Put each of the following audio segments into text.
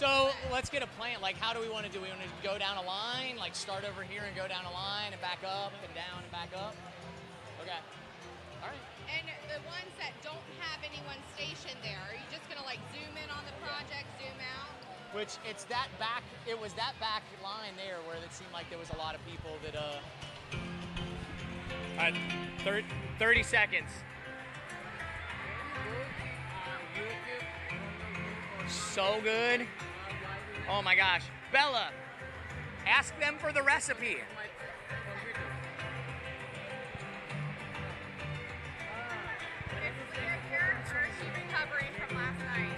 So let's get a plan. Like, how do we want to do? We want to go down a line, like start over here and go down a line and back up and down and back up. Okay. All right. And the ones that don't have anyone stationed there, are you just gonna like zoom in on the project, zoom out? Which it was that back line there where it seemed like there was a lot of people that all right, 30 seconds. So good. Oh my gosh. Bella, ask them for the recipe. Or is she recovering from last night?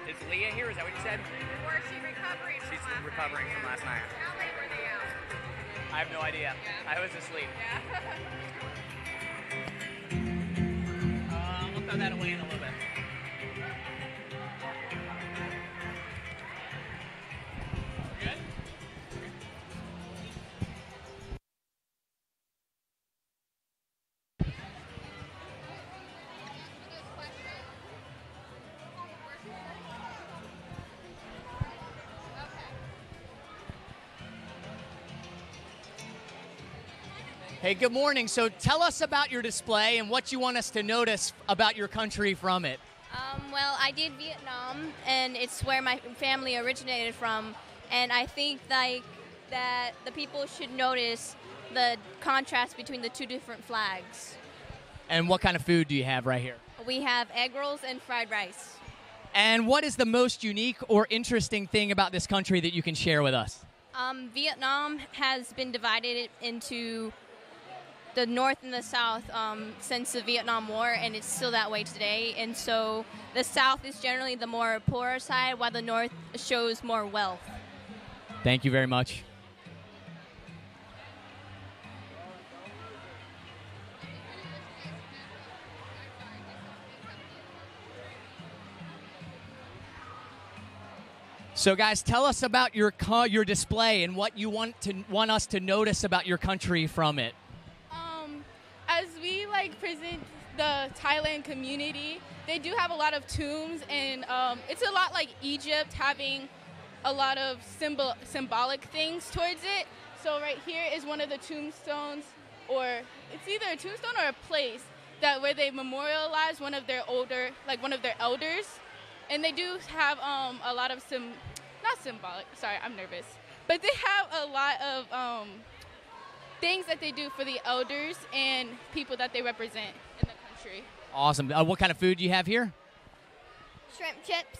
Is Leah here? Is that what you said? Or is she recovering from She's last recovering night? from last night. How late were they out? I have no idea. Yeah. I was asleep. Yeah. I'll throw that away in a little bit. Good? Hey, good morning. So tell us about your display and what you want us to notice about your country from it. Well, I did Vietnam, and it's where my family originated from, and I think like that the people should notice the contrast between the two different flags. And what kind of food do you have right here? We have egg rolls and fried rice. And what is the most unique or interesting thing about this country that you can share with us? Vietnam has been divided into the North and the South since the Vietnam War, and it's still that way today. And so the South is generally the more poorer side, while the North shows more wealth. Thank you very much. So, guys, tell us about your display and what you want us to notice about your country from it. As we present the Thailand community, they do have a lot of tombs, and it's a lot like Egypt, having a lot of symbolic things towards it. So right here is one of the tombstones, or it's either a tombstone or a place where they memorialize one of their elders, and they do have a lot of not symbolic. Sorry, I'm nervous, but they have a lot of things that they do for the elders and people that they represent in the country. Awesome. What kind of food do you have here? Shrimp chips.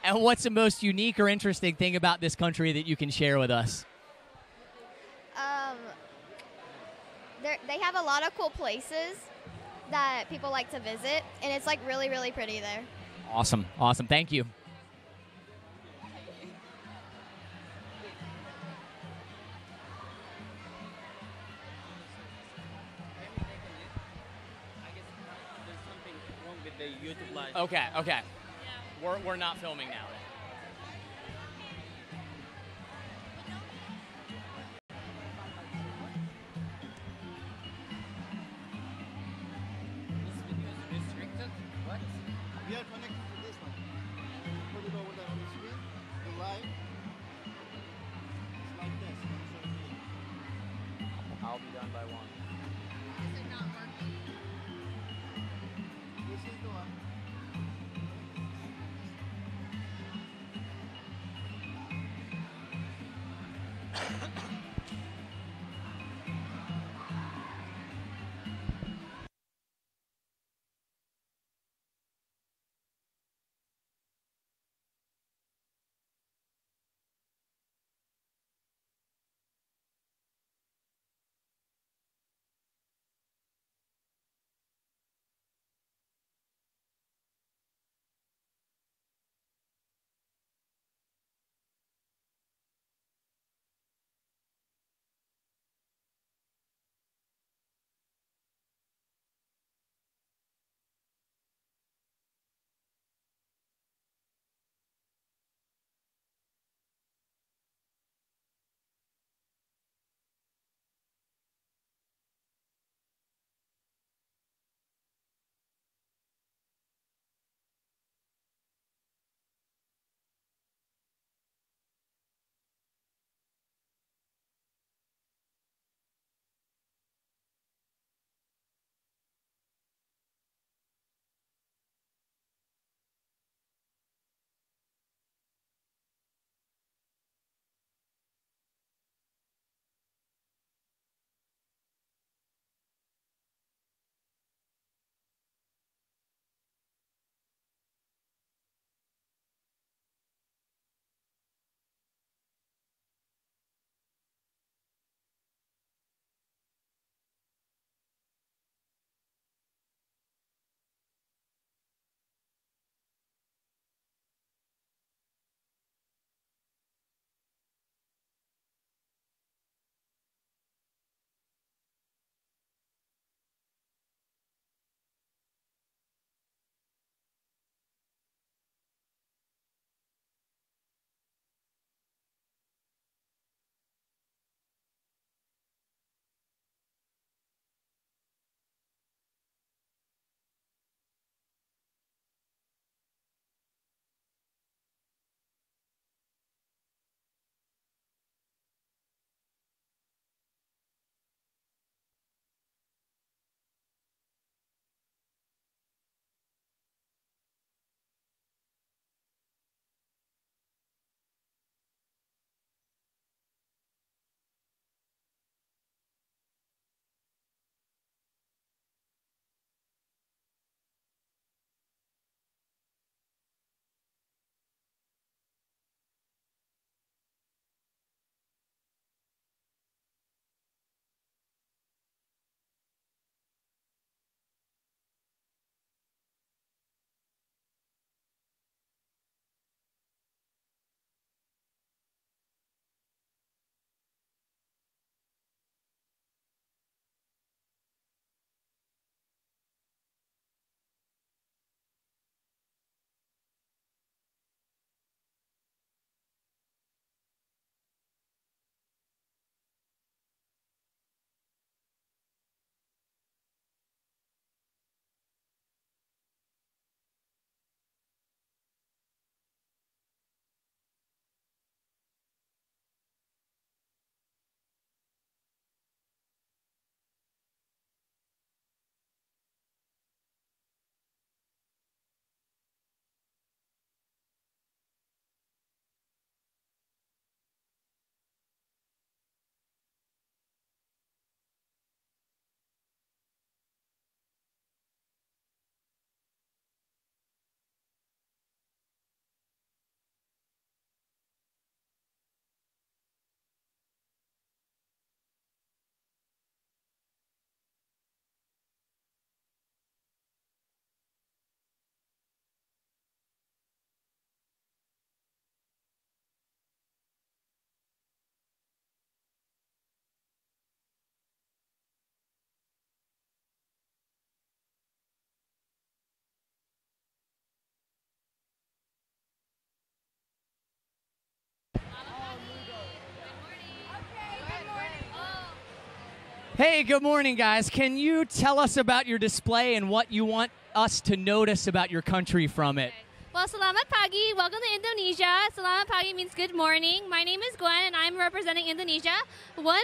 And what's the most unique or interesting thing about this country that you can share with us? They have a lot of cool places that people like to visit, and it's really, really pretty there. Awesome. Thank you. YouTube Live. Okay. We're not filming now. This video is restricted. What? We are connected to this one. Put it over there on the screen. The live. It's like this. I'll be done by 1. Is it not working? This is the one. Hey, good morning, guys. Can you tell us about your display and what you want us to notice about your country from it? Well, selamat pagi. Welcome to Indonesia. Selamat pagi means good morning. My name is Gwen, and I'm representing Indonesia. One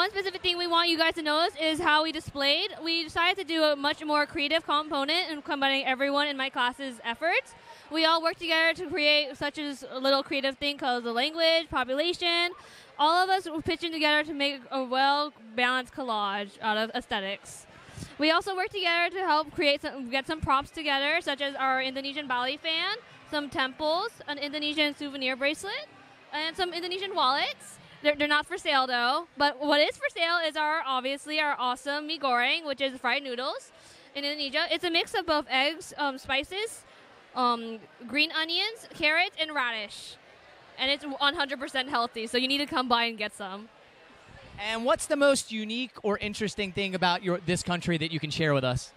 specific thing we want you guys to notice is how we displayed. We decided to do a much more creative component and combining everyone in my class's efforts. We all work together to create such a little creative thing called the language, population. All of us were pitching together to make a well-balanced collage out of aesthetics. We also work together to help get some props together, such as our Indonesian Bali fan, some temples, an Indonesian souvenir bracelet, and some Indonesian wallets. They're not for sale though, but what is for sale is obviously our awesome mie goreng, which is fried noodles in Indonesia. It's a mix of both eggs, spices, green onions, carrots, and radish. And it's 100% healthy, so you need to come by and get some. And what's the most unique or interesting thing about this country that you can share with us?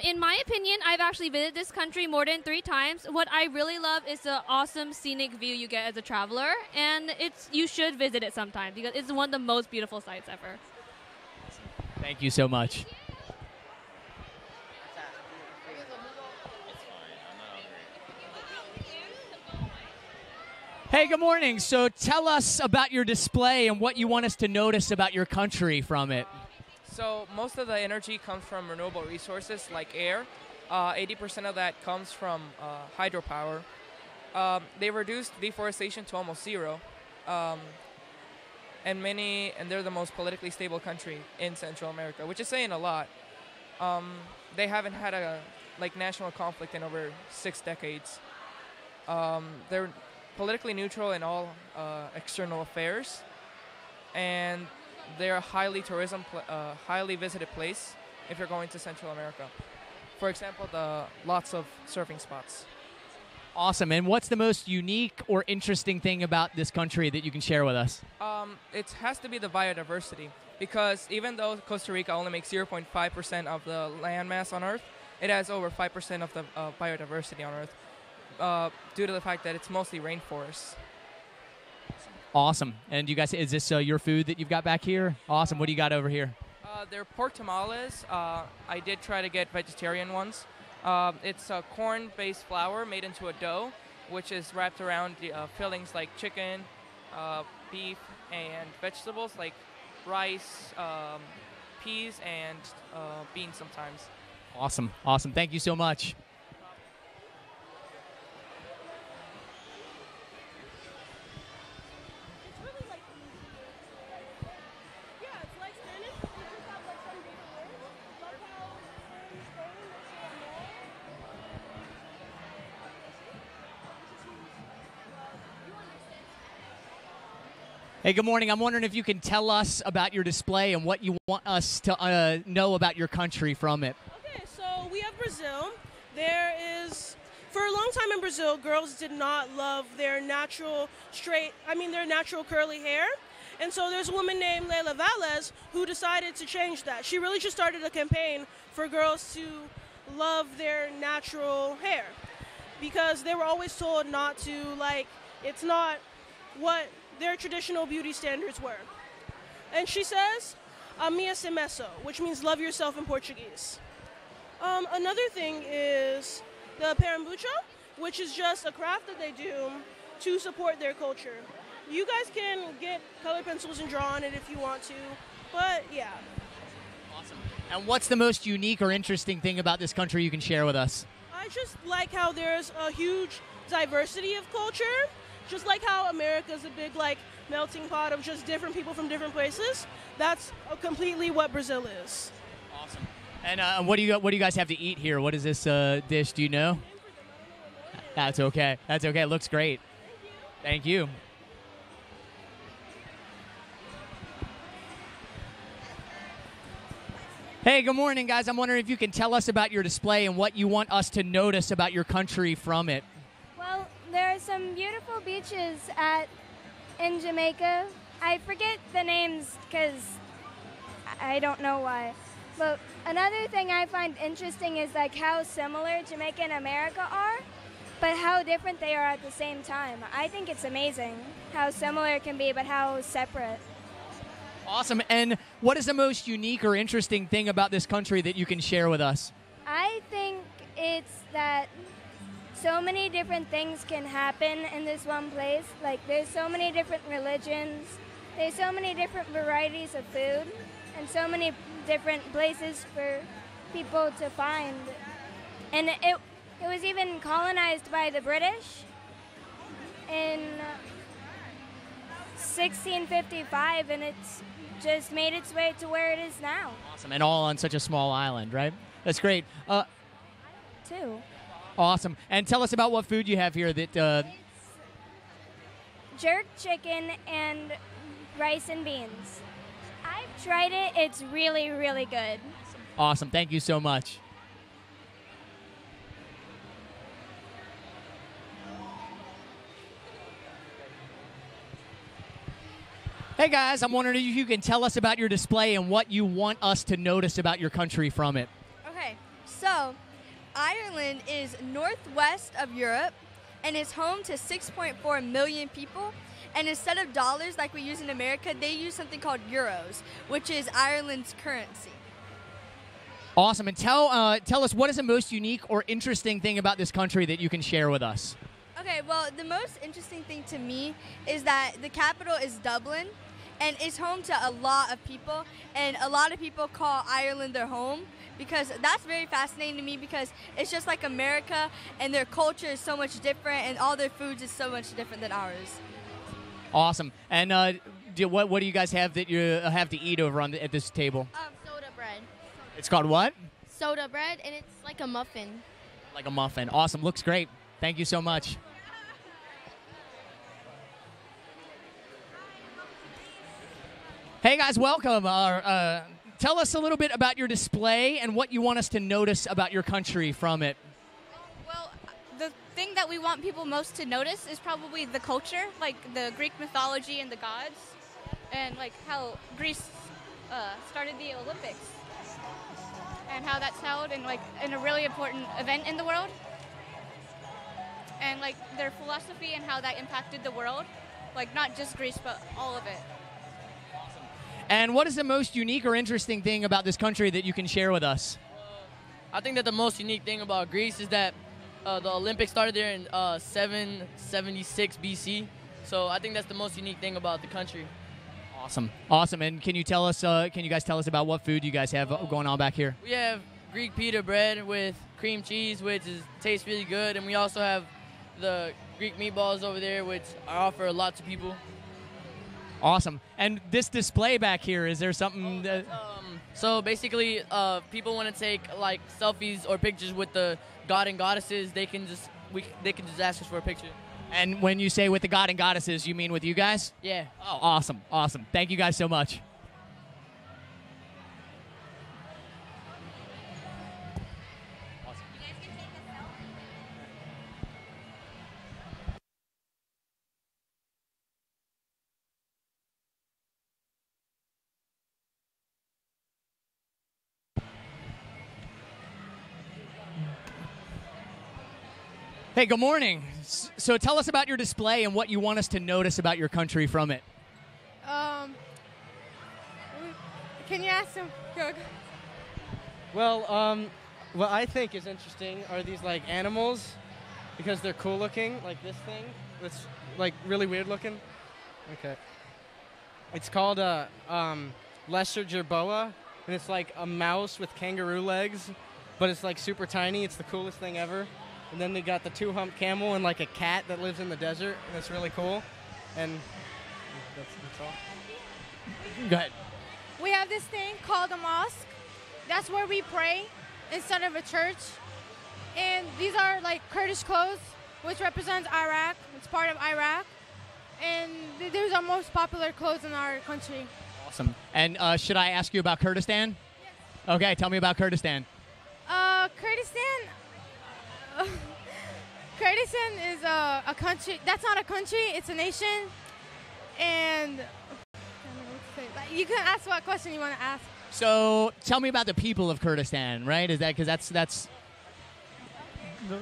In my opinion, I've actually visited this country more than 3 times. What I really love is the awesome scenic view you get as a traveler, and you should visit it sometime because it's one of the most beautiful sights ever. Thank you so much. Hey, good morning. So tell us about your display and what you want us to notice about your country from it. So most of the energy comes from renewable resources like air. 80% of that comes from hydropower. They reduced deforestation to almost zero. And they're the most politically stable country in Central America, which is saying a lot. They haven't had a national conflict in over 6 decades. They're politically neutral in all external affairs, and they're a highly visited place if you're going to Central America. For example, lots of surfing spots. Awesome. And what's the most unique or interesting thing about this country that you can share with us? It has to be the biodiversity, because even though Costa Rica only makes 0.5% of the land mass on Earth, it has over 5% of the biodiversity on Earth. Due to the fact that it's mostly rainforests. Awesome. And you guys, is this your food that you've got back here? Awesome. What do you got over here? They're pork tamales. I did try to get vegetarian ones. It's a corn-based flour made into a dough, which is wrapped around fillings like chicken, beef, and vegetables like rice, peas, and beans sometimes. Awesome. Awesome. Thank you so much. Hey, good morning. I'm wondering if you can tell us about your display and what you want us to know about your country from it. Okay, so we have Brazil. For a long time in Brazil, girls did not love their natural curly hair. And so there's a woman named Leila Valles who decided to change that. She really just started a campaign for girls to love their natural hair, because they were always told not to, it's not what their traditional beauty standards were. And she says, "Amia-se mesmo," which means love yourself in Portuguese. Another thing is the perambucho, which is just a craft that they do to support their culture. You guys can get colored pencils and draw on it if you want to, but yeah. Awesome. And what's the most unique or interesting thing about this country you can share with us? I just like how there's a huge diversity of culture. Just like how America's a big melting pot of just different people from different places, that's completely what Brazil is. Awesome. And what do you guys have to eat here? What is this dish? Do you know? That's okay. That's okay. It looks great. Thank you. Hey, good morning, guys. I'm wondering if you can tell us about your display and what you want us to notice about your country from it. Well, there are some beautiful beaches in Jamaica. I forget the names because I don't know why. But another thing I find interesting is how similar Jamaica and America are, but how different they are at the same time. I think it's amazing how similar it can be, but how separate. Awesome. And what is the most unique or interesting thing about this country that you can share with us? I think it's that so many different things can happen in this one place. Like, there's so many different religions, there's so many different varieties of food, and so many different places for people to find. And it was even colonized by the British in 1655, and it's just made its way to where it is now. Awesome. And all on such a small island, right? That's great. Too. Awesome. And tell us about what food you have here that... It's jerk chicken and rice and beans. I've tried it. It's really, really good. Awesome. Thank you so much. Hey guys, I'm wondering if you can tell us about your display and what you want us to notice about your country from it. Okay, so Ireland is northwest of Europe and is home to 6.4 million people. And instead of dollars like we use in America, they use something called euros, which is Ireland's currency. Awesome. And tell us, what is the most unique or interesting thing about this country that you can share with us? Okay, well, the most interesting thing to me is that the capital is Dublin, and it's home to a lot of people, and a lot of people call Ireland their home, because that's very fascinating to me, because it's just like America, and their culture is so much different, and all their foods is so much different than ours. Awesome. And what do you guys have that you have to eat over at this table? Soda bread. It's called what? Soda bread, and it's like a muffin. Like a muffin. Awesome. Looks great. Thank you so much. Hey guys, welcome. Tell us a little bit about your display and what you want us to notice about your country from it. Well, the thing that we want people most to notice is probably the culture, like the Greek mythology and the gods, and like how Greece started the Olympics, and how that's held in a really important event in the world, and like their philosophy and how that impacted the world, like not just Greece but all of it. And what is the most unique or interesting thing about this country that you can share with us? I think that the most unique thing about Greece is that the Olympics started there in 776 BC. So I think that's the most unique thing about the country. Awesome. Awesome. And can you guys tell us about what food you guys have going on back here? We have Greek pita bread with cream cheese, which tastes really good. And we also have the Greek meatballs over there, which I offer a lot to people. Awesome. And this display back here, is there something? So basically, people want to take like selfies or pictures with the god and goddesses. They can just ask us for a picture. And when you say with the god and goddesses, you mean with you guys? Yeah. Oh, awesome. Awesome. Thank you guys so much. Hey, good morning. So tell us about your display and what you want us to notice about your country from it. Can you ask him? Go. Well, what I think is interesting are these like animals, because they're cool looking, like this thing that's like really weird looking. Okay. It's called lesser jerboa, and it's like a mouse with kangaroo legs, but it's like super tiny. It's the coolest thing ever. And then they got the two-humped camel and like a cat that lives in the desert, and it's really cool. And that's all. Go ahead. We have this thing called a mosque. That's where we pray instead of a church. And these are like Kurdish clothes, which represents Iraq. It's part of Iraq. And these are most popular clothes in our country. Awesome. And should I ask you about Kurdistan? Yes. Okay, tell me about Kurdistan. Kurdistan is a country. That's not a country. It's a nation. And you can ask what question you want to ask. So tell me about the people of Kurdistan, right? Is that because that's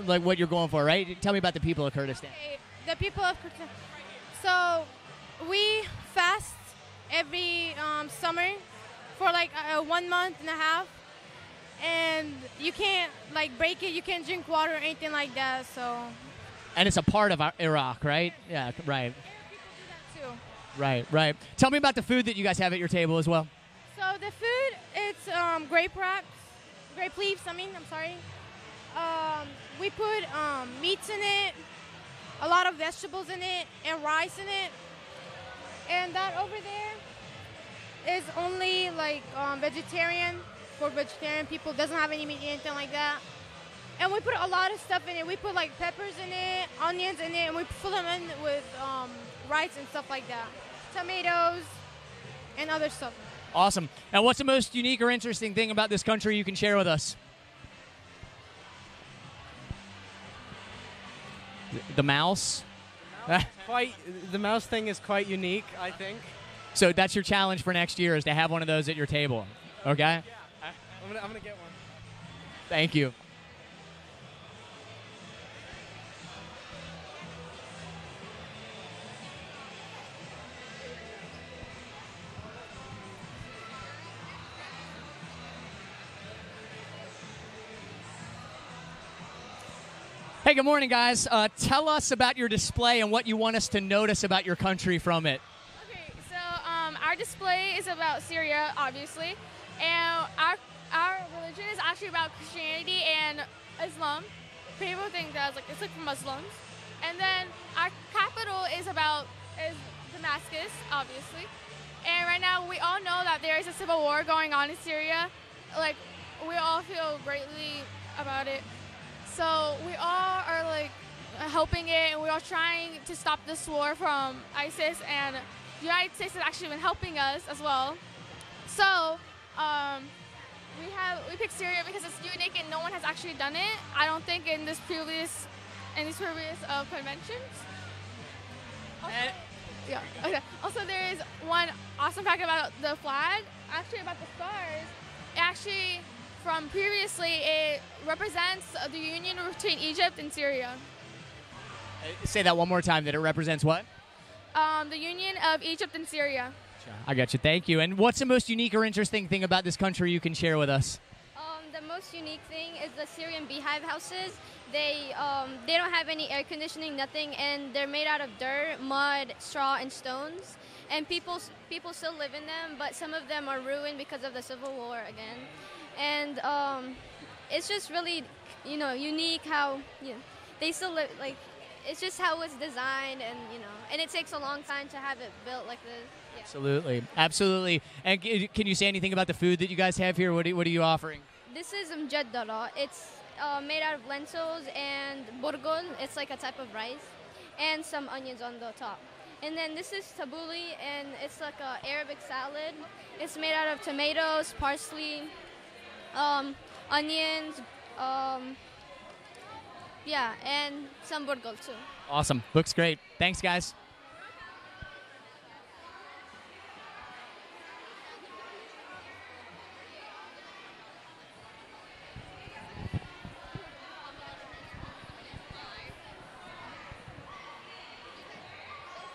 like what you're going for, right? Tell me about the people of Kurdistan. Okay, the people of Kurdistan. So we fast every summer for like 1 month and a half, and you can't like break it. You can't drink water or anything like that. So. And it's a part of Iraq, right? Yeah, right. Too. Right. Tell me about the food that you guys have at your table as well. So the food, it's grape leaves. I'm sorry. We put meats in it, a lot of vegetables in it, and rice in it. And that over there is only like vegetarian for vegetarian people. Doesn't have any meat, anything like that. And we put a lot of stuff in it. We put like peppers in it, onions in it, and we fill them in with rice and stuff like that. Tomatoes and other stuff. Awesome. And what's the most unique or interesting thing about this country you can share with us? The mouse? The mouse thing is quite unique, I think. So that's your challenge for next year, is to have one of those at your table. Okay? Yeah, I'm gonna get one. Thank you. Hey, good morning, guys. Tell us about your display and what you want us to notice about your country from it. Okay, so our display is about Syria, obviously, and our religion is actually about Christianity and Islam. People think that it's like for Muslims, and then our capital is Damascus, obviously. And right now, we all know that there is a civil war going on in Syria. Like, we all feel greatly about it. So we all are like helping it, and we are trying to stop this war from ISIS, and the United States has actually been helping us as well. So we picked Syria because it's unique and no one has actually done it. I don't think in these previous conventions. Also, there is one awesome fact about the flag, actually about the stars. Actually, from previously, it represents the union between Egypt and Syria. Say that one more time, that it represents what? The union of Egypt and Syria. I got you. Thank you. And what's the most unique or interesting thing about this country you can share with us? The most unique thing is the Syrian beehive houses. They don't have any air conditioning, nothing, and they're made out of dirt, mud, straw, and stones. And people still live in them, but some of them are ruined because of the civil war again. And it's just really, unique how they still live. Like, it's just how it's designed, and it takes a long time to have it built like this. Yeah. Absolutely. And can you say anything about the food that you guys have here? What are you offering? This is mjaddara. It's made out of lentils and burgol. It's like a type of rice, and some onions on the top. And then this is tabbouleh, and it's like an Arabic salad. It's made out of tomatoes, parsley, onions, and some burgol too. Awesome. Looks great. Thanks, guys.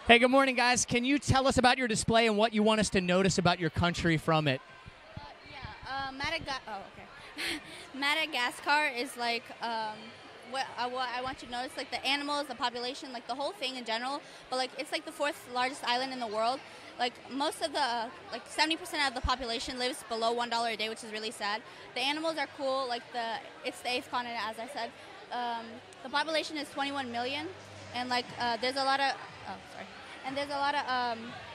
Hey, good morning, guys. Can you tell us about your display and what you want us to notice about your country from it? Madagascar is like what I want you to notice, like the animals, the population, like the whole thing in general. But like it's like the 4th largest island in the world. Like most of the 70% of the population lives below $1 a day, which is really sad. The animals are cool. Like it's the 8th continent, as I said. The population is 21 million, and like there's a lot of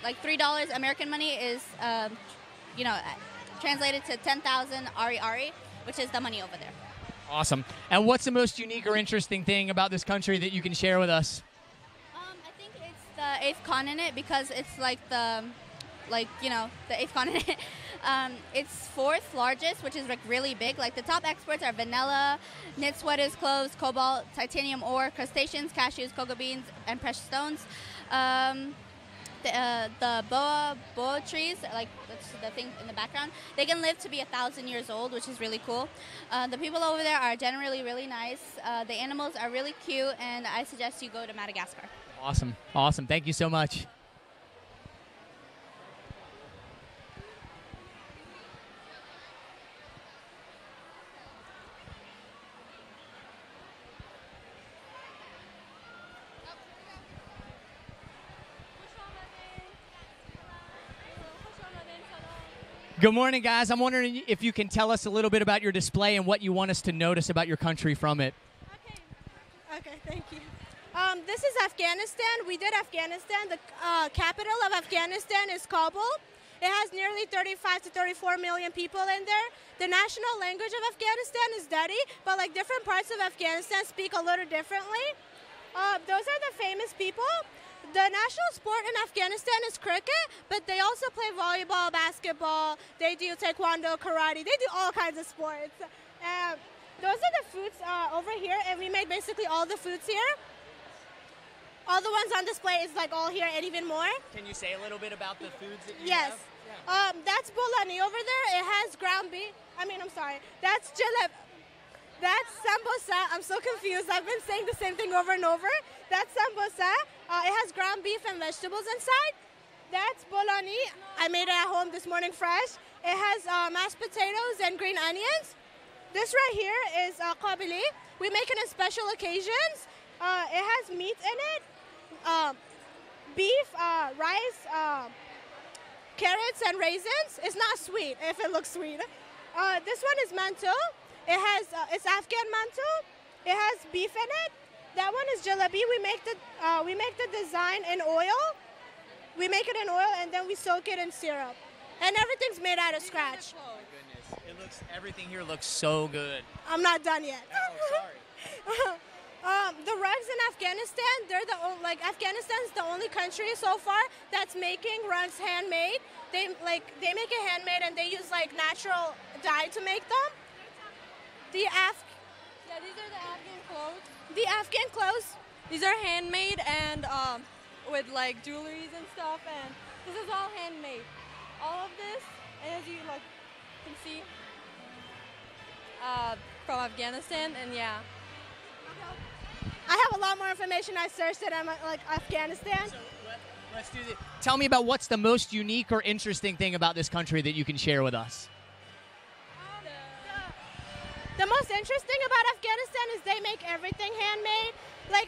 like $3 American money is translated to 10,000 ari, which is the money over there. Awesome. And what's the most unique or interesting thing about this country that you can share with us? I think it's the 8th continent because it's like the 8th continent. It's 4th largest, which is like really big. Like the top exports are vanilla, knit sweaters, clothes, cobalt, titanium ore, crustaceans, cashews, cocoa beans, and precious stones. The boa trees, like that's the thing in the background, they can live to be 1,000 years old, which is really cool. The people over there are generally really nice. The animals are really cute, and I suggest you go to Madagascar. Awesome. Thank you so much. Good morning, guys. I'm wondering if you can tell us a little bit about your display and what you want us to notice about your country from it. Okay, thank you. This is Afghanistan. We did Afghanistan. The capital of Afghanistan is Kabul. It has nearly 35 to 34 million people in there. The national language of Afghanistan is Dari, but like different parts of Afghanistan speak a little differently. Those are the famous people. The national sport in Afghanistan is cricket, but they also play volleyball, basketball, they do taekwondo, karate, they do all kinds of sports. Those are the foods over here, and we made basically all the foods here. All the ones on display is like all here and even more. Can you say a little bit about the foods that you Yes. have? That's bolani over there. It has ground beef. I'm sorry. That's jaleb. That's sambosa. I'm so confused. I've been saying the same thing over and over. That's sambosa. It has ground beef and vegetables inside. That's bolani. I made it at home this morning fresh. It has mashed potatoes and green onions. This right here is qabili. We make it on special occasions. It has meat in it, beef, rice, carrots, and raisins. It's not sweet if it looks sweet. This one is mantu. It's Afghan mantu. It has beef in it. That one is jalebi. We make the design in oil. We make it in oil and then we soak it in syrup. And everything's made out of scratch. Oh my goodness. Everything here looks so good. I'm not done yet. Oh, sorry. The rugs in Afghanistan, Afghanistan's the only country so far that's making rugs handmade. They make it handmade and they use like natural dye to make them. These are the Afghan clothes. The Afghan clothes. These are handmade and with like jewelries and stuff, and this is all handmade. All of this, as you can see, from Afghanistan, and yeah. I have a lot more information. I searched it on Afghanistan. So let's do this. Tell me about what's the most unique or interesting thing about this country that you can share with us. The most interesting about Afghanistan is they make everything handmade,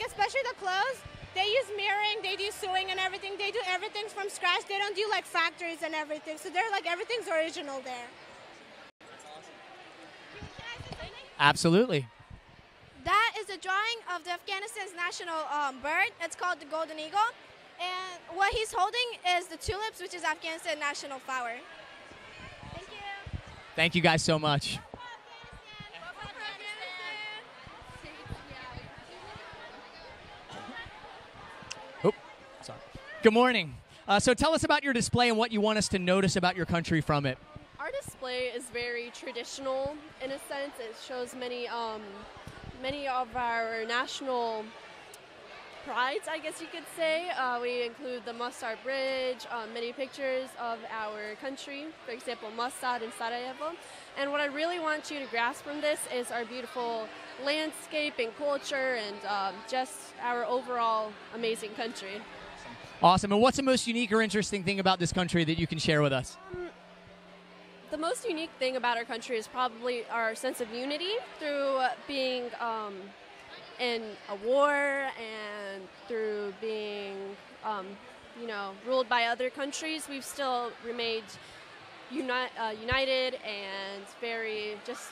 especially the clothes. They use mirroring, they do sewing and everything. They do everything from scratch. They don't do factories and everything. So they're everything's original there. Absolutely. That is a drawing of the Afghanistan's national bird. It's called the golden eagle. And what he's holding is the tulips, which is Afghanistan's national flower. Thank you. Thank you guys so much. Oh, sorry. Good morning. So tell us about your display and what you want us to notice about your country from it. Our display is very traditional in a sense. It shows many of our national prides, I guess you could say. We include the Mostar Bridge, many pictures of our country, for example, Mostar in Sarajevo. And what I really want you to grasp from this is our beautiful landscape and culture and just our overall amazing country. Awesome. And what's the most unique or interesting thing about this country that you can share with us? The most unique thing about our country is probably our sense of unity through being in a war and through being, ruled by other countries. We've still remained united and very just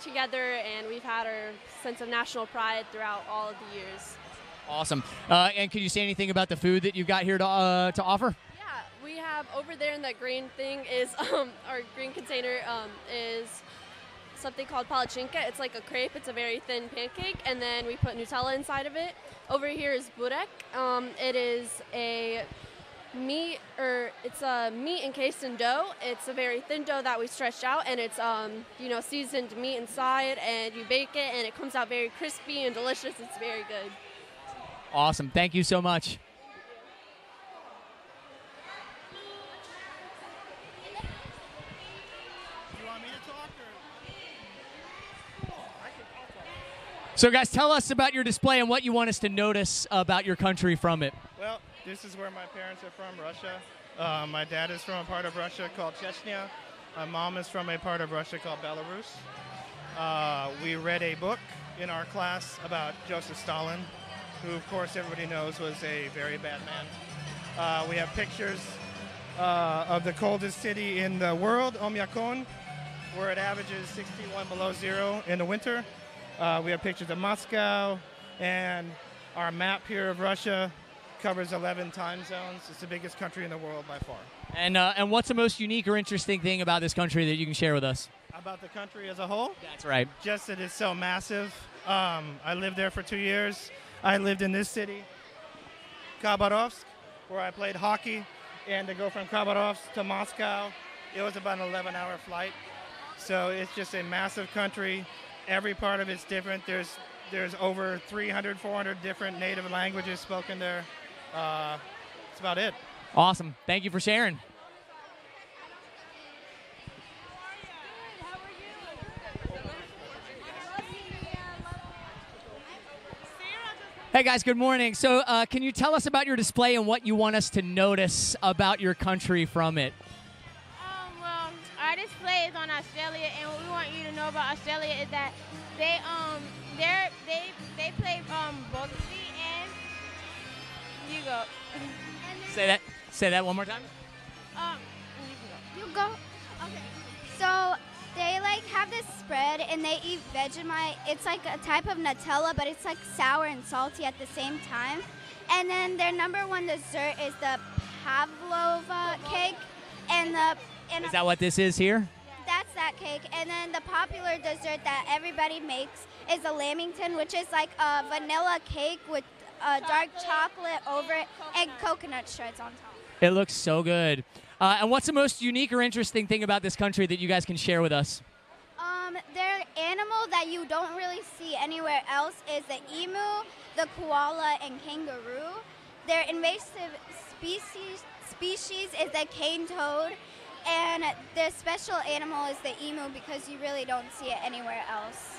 together, and we've had our sense of national pride throughout all of the years. Awesome. And could you say anything about the food that you've got here to offer? We have over there in that green thing is our green container is something called palachinka. It's like a crepe. It's a very thin pancake, and then we put Nutella inside of it. Over here is burek. It is a meat encased in dough. It's a very thin dough that we stretched out, and it's seasoned meat inside, and you bake it, and it comes out very crispy and delicious. It's very good. Awesome. Thank you so much. So guys, tell us about your display and what you want us to notice about your country from it. Well, this is where my parents are from, Russia. My dad is from a part of Russia called Chechnya. My mom is from a part of Russia called Belarus. We read a book in our class about Joseph Stalin, who of course everybody knows was a very bad man. We have pictures of the coldest city in the world, Oymyakon, where it averages 61 below zero in the winter. We have pictures of Moscow, and our map here of Russia covers 11 time zones. It's the biggest country in the world by far. And what's the most unique or interesting thing about this country that you can share with us? About the country as a whole? That's right. Just that it's so massive. I lived there for 2 years. I lived in this city, Khabarovsk, where I played hockey. And to go from Khabarovsk to Moscow, it was about an 11-hour flight. So it's just a massive country. Every part of it's different. There's over 300, 400 different native languages spoken there. That's about it. Awesome. Thank you for sharing. Hey guys, good morning. So can you tell us about your display and what you want us to notice about your country from it? Well, our display is on Australia, and what we want you to know about Australia is that they play bocce, and you go. Say that one more time. You You go. Okay. So they like have this spread and they eat Vegemite. It's like a type of Nutella, but it's like sour and salty at the same time. And then their number one dessert is the pavlova cake, Is that what this is here? That's that cake. And then the popular dessert that everybody makes is a lamington, which is like a vanilla cake with dark chocolate over it and coconut shreds on top. It looks so good. And what's the most unique or interesting thing about this country that you guys can share with us? Their animal that you don't really see anywhere else is the emu, the koala, and kangaroo. Their invasive species is the cane toad, and the special animal is the emu because you really don't see it anywhere else.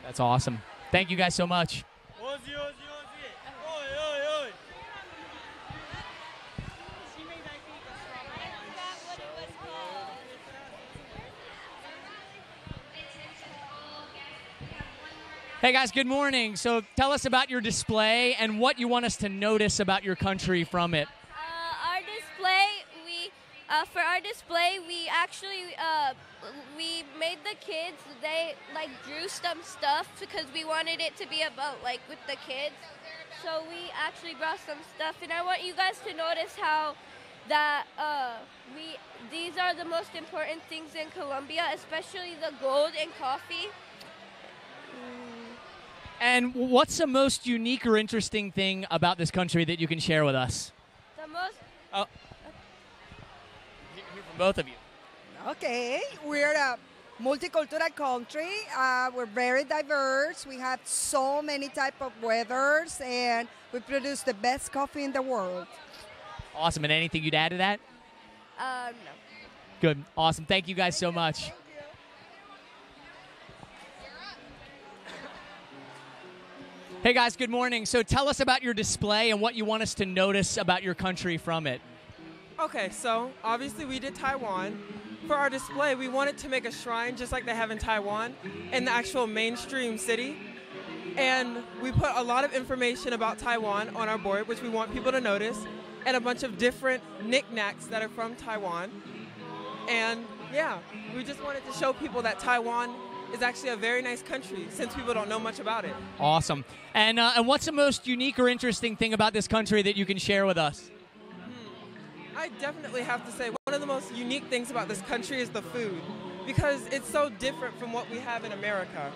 That's awesome. Thank you guys so much. Hey guys, good morning. So tell us about your display and what you want us to notice about your country from it. For our display, we actually we made the kids. They like drew some stuff because we wanted it to be about like with the kids. So we actually brought some stuff, and I want you guys to notice how that these are the most important things in Colombia, especially the gold and coffee. And what's the most unique or interesting thing about this country that you can share with us? The most. Oh. Hear from both of you. Okay, we're a multicultural country. We're very diverse. We have so many type of weathers, and we produce the best coffee in the world. Awesome. And anything you'd add to that? No. Good. Awesome. Thank you guys so much. Hey guys, good morning. So tell us about your display and what you want us to notice about your country from it. Okay, so obviously we did Taiwan. For our display, we wanted to make a shrine just like they have in Taiwan in the actual mainstream city. And we put a lot of information about Taiwan on our board, which we want people to notice, and a bunch of different knickknacks that are from Taiwan. And yeah, we just wanted to show people that Taiwan is actually a very nice country since people don't know much about it. Awesome. And what's the most unique or interesting thing about this country that you can share with us? I definitely have to say one of the most unique things about this country is the food, because it's so different from what we have in America.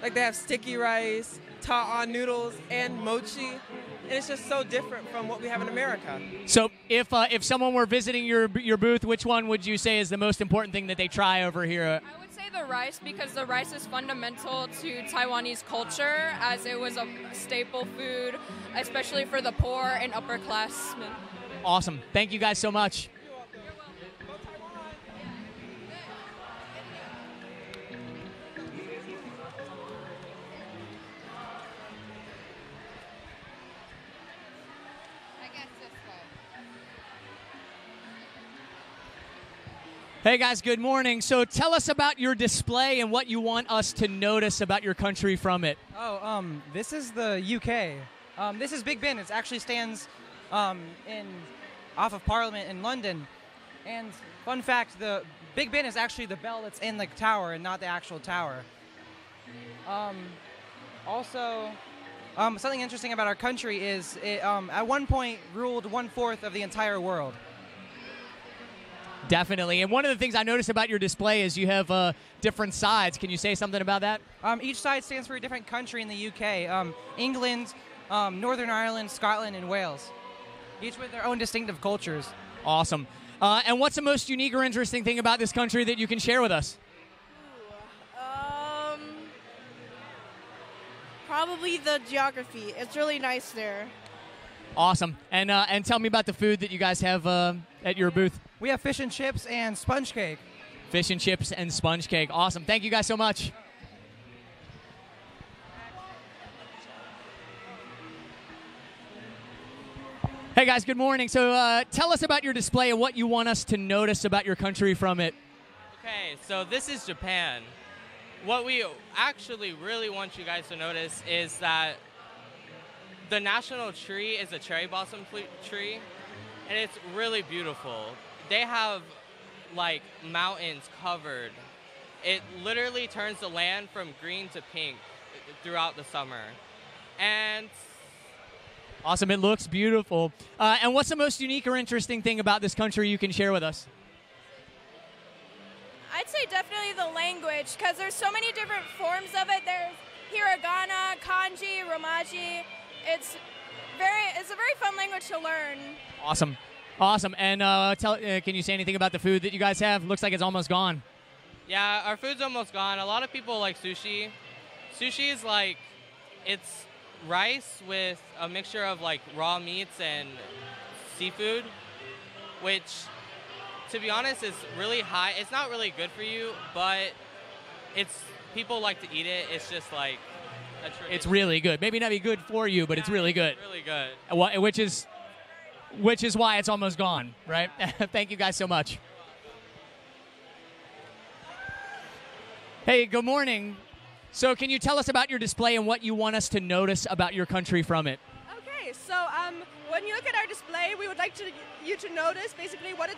Like they have sticky rice, ta'an noodles, and mochi, and it's just so different from what we have in America. So if someone were visiting your booth, which one would you say is the most important thing that they try over here? I would say the rice, because the rice is fundamental to Taiwanese culture, as it was a staple food, especially for the poor and upperclassmen. Awesome. Thank you guys so much. Hey guys, good morning. So tell us about your display and what you want us to notice about your country from it. Oh, this is the UK. This is Big Ben. It actually stands off of Parliament in London. And fun fact, the Big Ben is actually the bell that's in the tower and not the actual tower. Also, something interesting about our country is it at one point ruled 1/4 of the entire world. Definitely. And one of the things I noticed about your display is you have different sides. Can you say something about that? Each side stands for a different country in the UK. England, Northern Ireland, Scotland, and Wales. Each with their own distinctive cultures. Awesome. And what's the most unique or interesting thing about this country that you can share with us? Probably the geography. It's really nice there. Awesome. And tell me about the food that you guys have at your booth. We have fish and chips and sponge cake. Fish and chips and sponge cake. Awesome. Thank you guys so much. Hey guys, good morning. So tell us about your display and what you want us to notice about your country from it. Okay, so this is Japan. What we actually really want you guys to notice is that the national tree is a cherry blossom tree, and it's really beautiful. They have like mountains covered. It literally turns the land from green to pink throughout the summer. And awesome, it looks beautiful. And what's the most unique or interesting thing about this country you can share with us? I'd say definitely the language, because there's so many different forms of it. There's hiragana, kanji, romaji. It's a very fun language to learn. Awesome. Awesome. And can you say anything about the food that you guys have? Looks like it's almost gone. yeah, our food's almost gone. A lot of people like sushi. Sushi is like, it's rice with a mixture of like raw meats and seafood, which, to be honest, is really high. It's not really good for you, but people like to eat it. It's just like a tradition. It's really good. Maybe not be good for you, but it's really good. Really good. Which is why it's almost gone, right? Thank you guys so much. Hey, good morning. So can you tell us about your display and what you want us to notice about your country from it? Okay, so when you look at our display, we would like you to notice basically what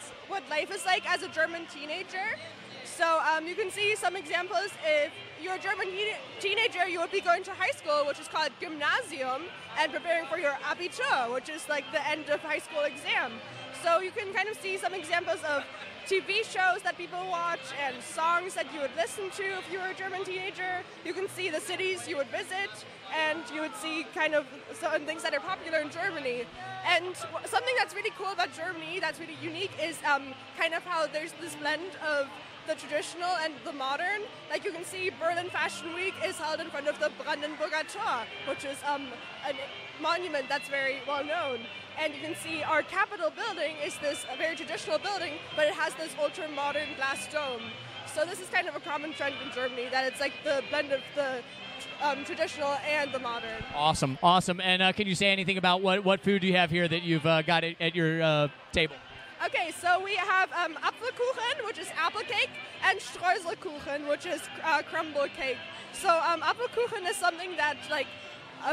life is like as a German teenager. So you can see some examples. If you're a German teenager, you would be going to high school, which is called Gymnasium, and preparing for your Abitur, which is like the end of high school exam. So you can kind of see some examples of TV shows that people watch and songs that you would listen to if you were a German teenager. You can see the cities you would visit, and you would see kind of certain things that are popular in Germany. And something that's really cool about Germany that's really unique is kind of how there's this blend of the traditional and the modern. Like you can see Berlin Fashion Week is held in front of the Brandenburger Tor, which is a monument that's very well known. And you can see our Capitol building is this very traditional building, but it has this ultra-modern glass dome. So this is kind of a common trend in Germany, that it's like the blend of the traditional and the modern. Awesome, awesome. And can you say anything about what food you have here that you've got at your table? Okay, so we have Apfelkuchen, which is apple cake, and Streuselkuchen, which is crumble cake. So Apfelkuchen is something that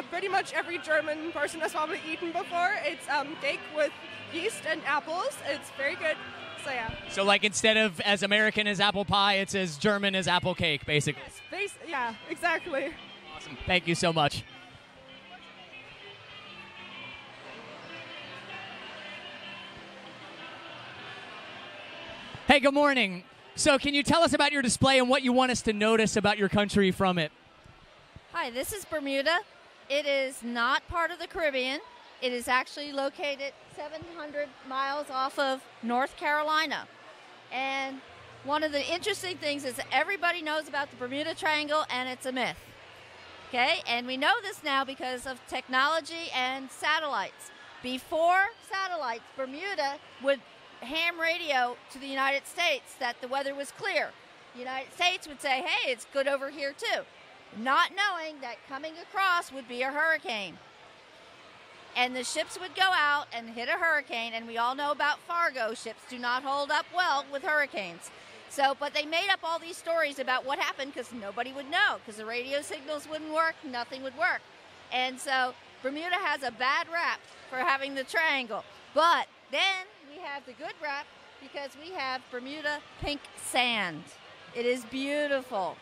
pretty much every German person has probably eaten before. It's cake with yeast and apples. It's very good. So yeah. So like instead of as American as apple pie, it's as German as apple cake, basically. Yes, yeah, exactly. Awesome. Thank you so much. Hey, good morning. So can you tell us about your display and what you want us to notice about your country from it? Hi, this is Bermuda. It is not part of the Caribbean. It is actually located 700 miles off of North Carolina. And one of the interesting things is that everybody knows about the Bermuda Triangle, and it's a myth. Okay, and we know this now because of technology and satellites. Before satellites, Bermuda would ham radio to the United States that the weather was clear. The United States would say, hey, it's good over here too, not knowing that coming across would be a hurricane. And the ships would go out and hit a hurricane, and we all know about Fargo. Ships do not hold up well with hurricanes. So, but they made up all these stories about what happened because nobody would know, because the radio signals wouldn't work, nothing would work. And so Bermuda has a bad rap for having the triangle. But then we have the good rap because we have Bermuda pink sand. It is beautiful.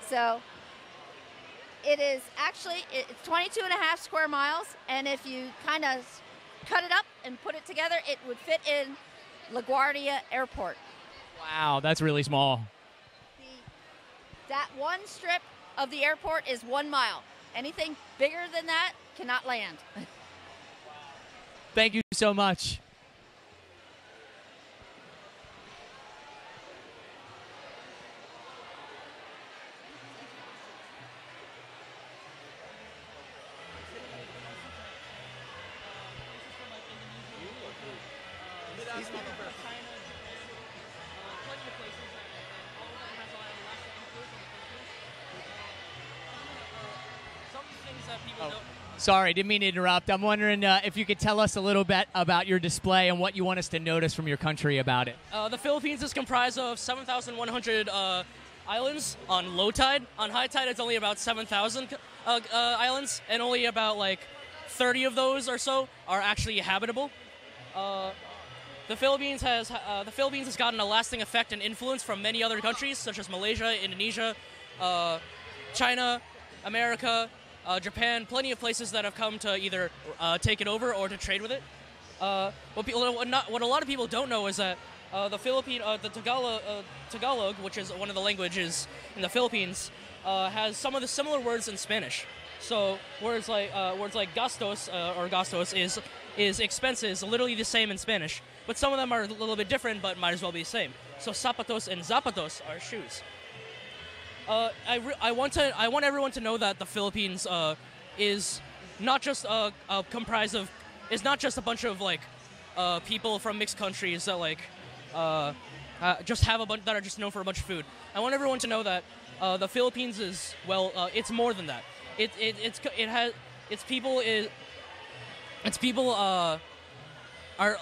So it is actually, it's 22 and a half square miles, and if you kind of cut it up and put it together, it would fit in LaGuardia Airport. Wow, that's really small. That one strip of the airport is 1 mile. Anything bigger than that cannot land. Thank you so much. Sorry, didn't mean to interrupt. I'm wondering if you could tell us a little bit about your display and what you want us to notice from your country about it. The Philippines is comprised of 7,100 islands on low tide. On high tide, it's only about 7,000 islands, and only about like 30 of those or so are actually habitable. The Philippines has gotten a lasting effect and influence from many other countries, such as Malaysia, Indonesia, China, America, Japan, plenty of places that have come to either take it over or to trade with it. What a lot of people don't know is that the Tagalog, which is one of the languages in the Philippines, has some of the similar words in Spanish. So words like gastos or gastos is expenses, literally the same in Spanish, but some of them are a little bit different, but might as well be the same. So zapatos and zapatos are shoes. I want everyone to know that the Philippines is not just comprised of, is not just a bunch of like people from mixed countries that like just have that are just known for a bunch of food. I want everyone to know that the Philippines is it's more than that. Its people are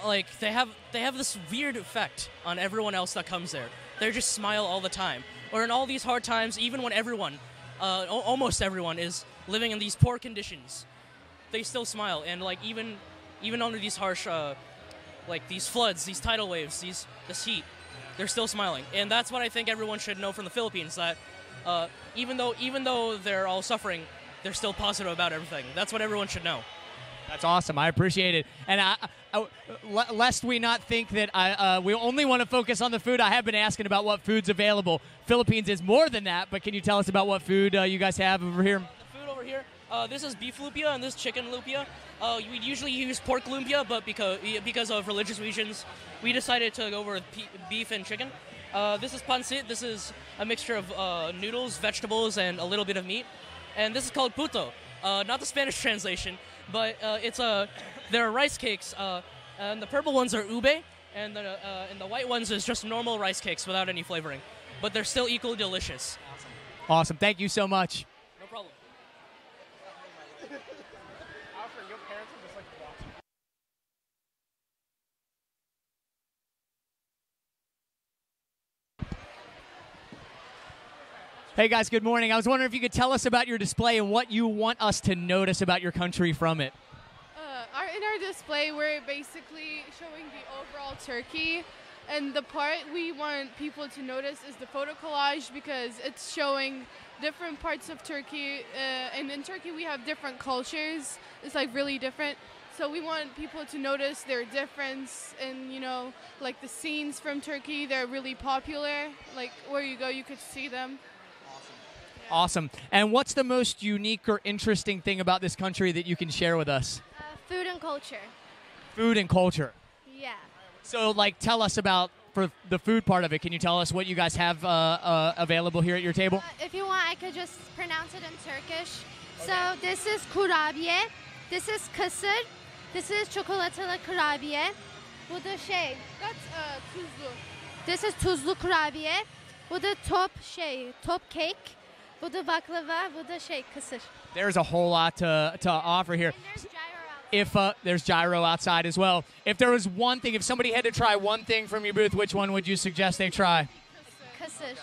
like they have this weird effect on everyone else that comes there. They just smile all the time. Or in all these hard times, even when everyone, almost everyone, is living in these poor conditions, they still smile. And like even under these harsh, like these floods, these tidal waves, this heat, they're still smiling. And that's what I think everyone should know from the Philippines. That even though they're all suffering, they're still positive about everything. That's what everyone should know. That's awesome. I appreciate it. And lest we not think that we only want to focus on the food, I have been asking about what food's available. Philippines is more than that, but can you tell us about what food you guys have over here? The food over here, this is beef lumpia and this is chicken lumpia. We usually use pork lumpia, but because of religious reasons, we decided to go over with beef and chicken. This is pancit. This is a mixture of noodles, vegetables, and a little bit of meat. And this is called puto. Not the Spanish translation, but there are rice cakes, and the purple ones are ube, and the white ones is just normal rice cakes without any flavoring, but they're still equally delicious. Awesome. Thank you so much. No problem. Hey guys, good morning. I was wondering if you could tell us about your display and what you want us to notice about your country from it. In our display, we're basically showing the overall Turkey, and the part we want people to notice is the photo collage because it's showing different parts of Turkey, and in Turkey we have different cultures. It's like really different. So we want people to notice their difference, and like the scenes from Turkey, they're really popular. Like where you go, you could see them. Awesome. And what's the most unique or interesting thing about this country that you can share with us? Food and culture. Food and culture. Yeah. So, like, tell us about, for the food part of it, can you tell us what you guys have available here at your table? If you want, I could just pronounce it in Turkish. Okay. So this is kurabiye, this is kısır, this is çikolatalı kurabiye. Bu da that's tuzlu. This is tuzlu kurabiye. Bu da top cake. Bu da baklava, bu da kısır. There's a whole lot to offer here. And there's gyro outside. If there's gyro outside as well. If there was one thing, if somebody had to try one thing from your booth, which one would you suggest they try? Kısır.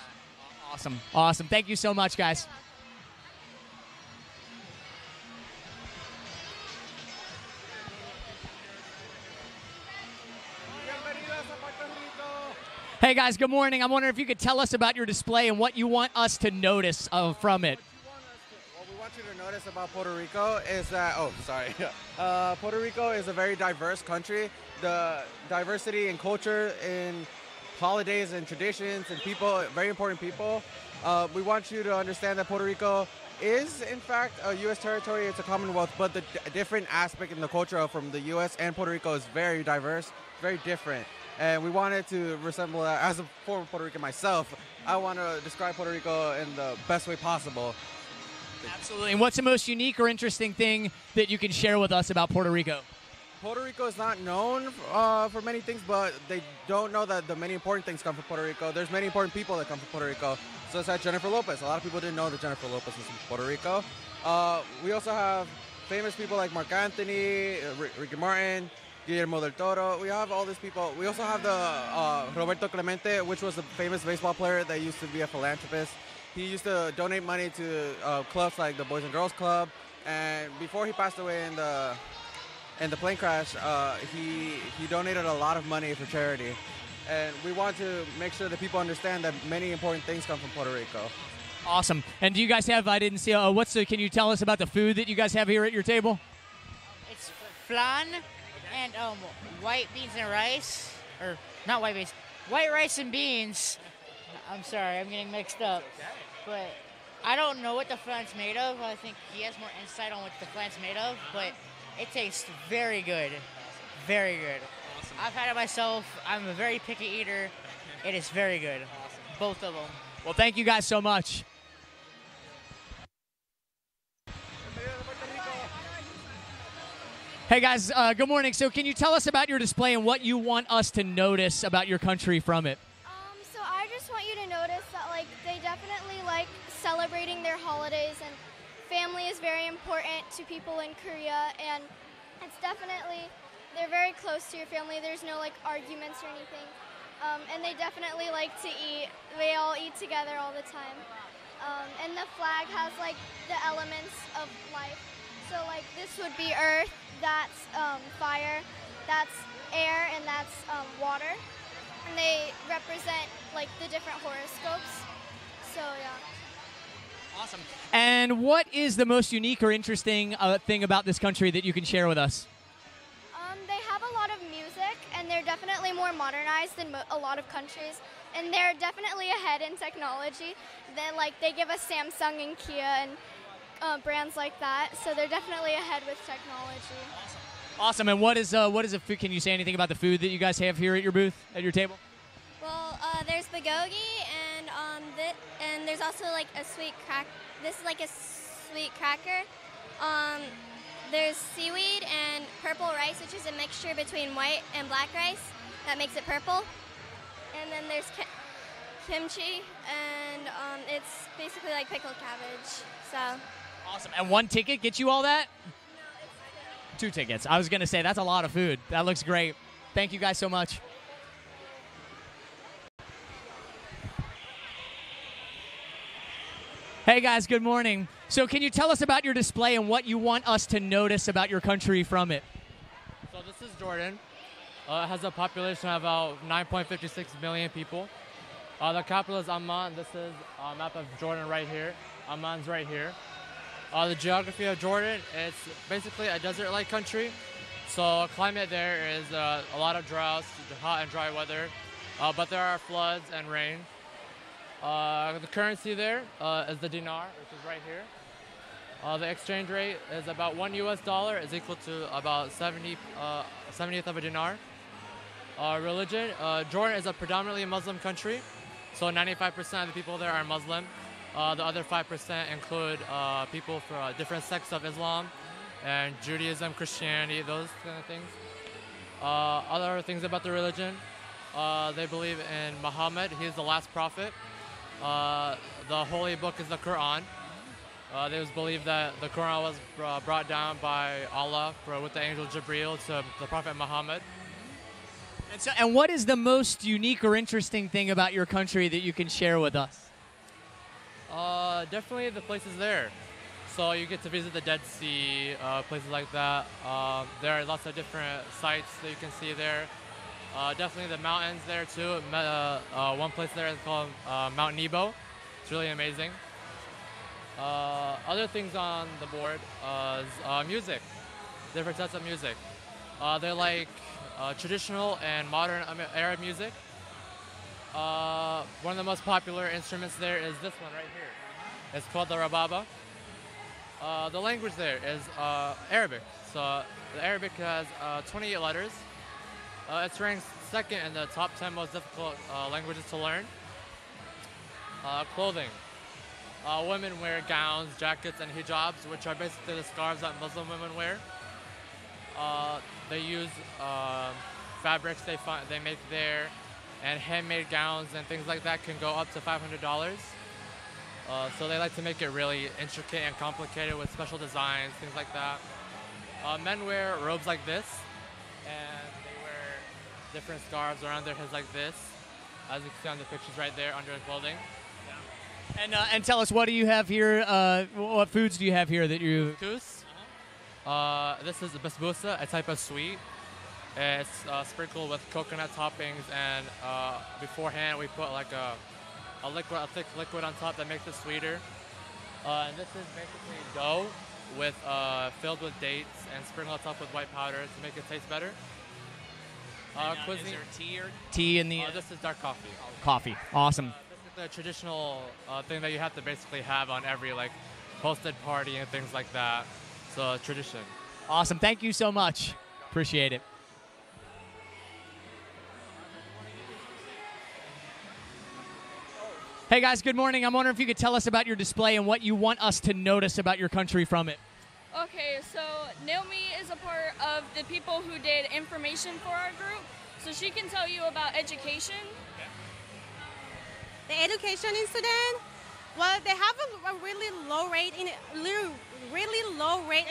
Awesome. Awesome. Thank you so much, guys. Bienvenidas a Puerto Rico. Hey guys, good morning. I'm wondering if you could tell us about your display and what you want us to notice from it. What we want you to notice about Puerto Rico is that, Puerto Rico is a very diverse country. The diversity in culture, in holidays and traditions and people, very important people. We want you to understand that Puerto Rico is, in fact, a U.S. territory. It's a Commonwealth, but the different aspect in the culture from the U.S. and Puerto Rico is very diverse, very different. And we wanted to resemble that. As a former Puerto Rican myself, I want to describe Puerto Rico in the best way possible. Absolutely. And what's the most unique or interesting thing that you can share with us about Puerto Rico? Puerto Rico is not known for many things, but they don't know that the many important things come from Puerto Rico. There's many important people that come from Puerto Rico. So it's like Jennifer Lopez. A lot of people didn't know that Jennifer Lopez was from Puerto Rico. We also have famous people like Mark Anthony, Ricky Martin, Guillermo del Toro. We have all these people. We also have the Roberto Clemente, which was a famous baseball player that used to be a philanthropist. He used to donate money to clubs like the Boys and Girls Club. And before he passed away in the plane crash, he donated a lot of money for charity. And we want to make sure that people understand that many important things come from Puerto Rico. Awesome. And do you guys have, I didn't see, can you tell us about the food that you guys have here at your table? It's flan and white beans and rice. Or not white beans, white rice and beans. I'm sorry, I'm getting mixed up. But I don't know what the flan's made of. I think he has more insight on what the flan's made of, but it tastes very good. Very good. Awesome. I've had it myself. I'm a very picky eater. It is very good. Awesome. Both of them. Well, thank you guys so much. Hey guys, good morning. So can you tell us about your display and what you want us to notice about your country from it? So I just want you to notice that they definitely like celebrating their holidays, and family is very important to people in Korea, and it's definitely, they're very close to your family. There's no arguments or anything. And they definitely like to eat. They all eat together all the time. And the flag has the elements of life. So this would be earth, that's fire, that's air, and that's water. And they represent the different horoscopes. So yeah. Awesome. And what is the most unique or interesting thing about this country that you can share with us? They have a lot of music, and they're definitely more modernized than a lot of countries. And they're definitely ahead in technology. They give us Samsung and Kia and brands like that, so they're definitely ahead with technology. Awesome. And what is a food? Can you say anything about the food that you guys have here at your booth, at your table? Well, there's bulgogi, and there's also a sweet crack. This is a sweet cracker. There's seaweed and purple rice, which is a mixture between white and black rice that makes it purple. And then there's kimchi, and it's basically pickled cabbage. So. Awesome. And one ticket gets you all that? No, it's 2 tickets. I was going to say, that's a lot of food. That looks great. Thank you guys so much. Hey guys, good morning. So can you tell us about your display and what you want us to notice about your country from it? So this is Jordan. It has a population of about 9.56 million people. The capital is Amman. This is a map of Jordan right here. Amman's right here. The geography of Jordan, it's basically a desert-like country. So climate there is a lot of droughts, hot and dry weather, but there are floods and rain. The currency there is the dinar, which is right here. The exchange rate is about $1 US is equal to about 70th of a dinar. Religion, Jordan is a predominantly Muslim country, so 95% of the people there are Muslim. The other 5% include people from different sects of Islam and Judaism, Christianity, those kind of things. Other things about the religion, they believe in Muhammad. He is the last prophet. The holy book is the Quran. They believe that the Quran was brought down by Allah with the angel Jibreel to the Prophet Muhammad. And what is the most unique or interesting thing about your country that you can share with us? Definitely the places there. So you get to visit the Dead Sea, places like that. There are lots of different sites that you can see there. Definitely the mountains there too. One place there is called Mount Nebo. It's really amazing. Other things on the board is music, different sets of music. They're like traditional and modern Arab music. One of the most popular instruments there is this one right here. It's called the rababa. The language there is Arabic. So the Arabic has 28 letters. It's ranked second in the top 10 most difficult languages to learn. Clothing. Women wear gowns, jackets, and hijabs, which are basically the scarves that Muslim women wear. They use fabrics they make there, and handmade gowns and things like that can go up to $500. So they like to make it really intricate and complicated with special designs, things like that. Men wear robes like this, and they wear different scarves around their heads like this, as you can see on the pictures right there under the clothing. And tell us, what do you have here? What foods do you have here that you? Couscous. This is basbousa, a type of sweet. It's sprinkled with coconut toppings, and beforehand we put like a thick liquid on top that makes it sweeter. And this is basically dough with filled with dates and sprinkled on top with white powder to make it taste better. Cuisine. Is there tea in the? This is dark coffee. Coffee. Awesome. This is the traditional thing that you have to basically have on every like hosted party and things like that. So tradition. Awesome. Thank you so much. Appreciate it. Hey guys, good morning. I'm wondering if you could tell us about your display and what you want us to notice about your country from it. Okay, so Naomi is a part of the people who did information for our group, so she can tell you about education. The education in Sudan, well, they have a really low rate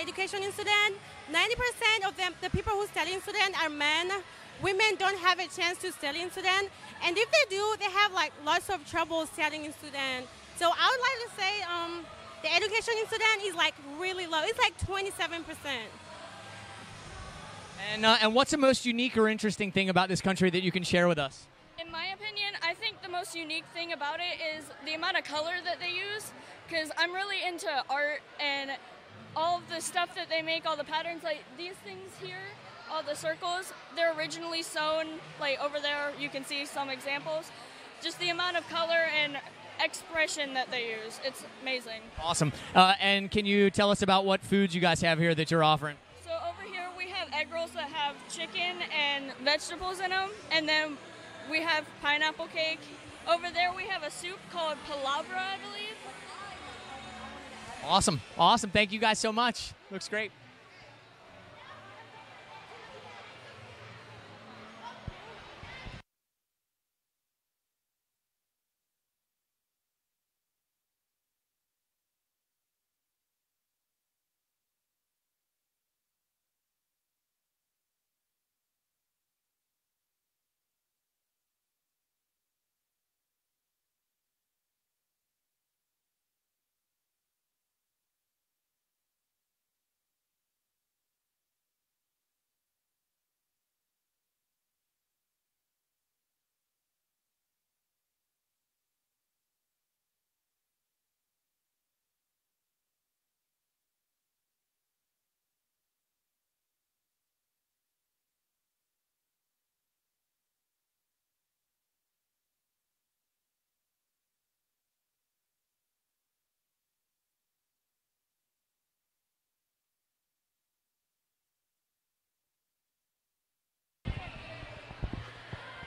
education in Sudan. 90% of them, the people who study in Sudan, are men. Women don't have a chance to study in Sudan, and if they do, they have like lots of trouble studying in Sudan. So I would like to say the education in Sudan is like really low. It's like 27%. And what's the most unique or interesting thing about this country that you can share with us? In my opinion, I think the most unique thing about it is the amount of color that they use, because I'm really into art and all of the stuff that they make, all the patterns, like these things here, all the circles, they're originally sewn, like over there you can see some examples. Just the amount of color and expression that they use, it's amazing. Awesome. And can you tell us about what foods you guys have here that you're offering? So over here we have egg rolls that have chicken and vegetables in them, and then we have pineapple cake. Over there we have a soup called palavra, I believe. Awesome. Awesome. Thank you guys so much. Looks great.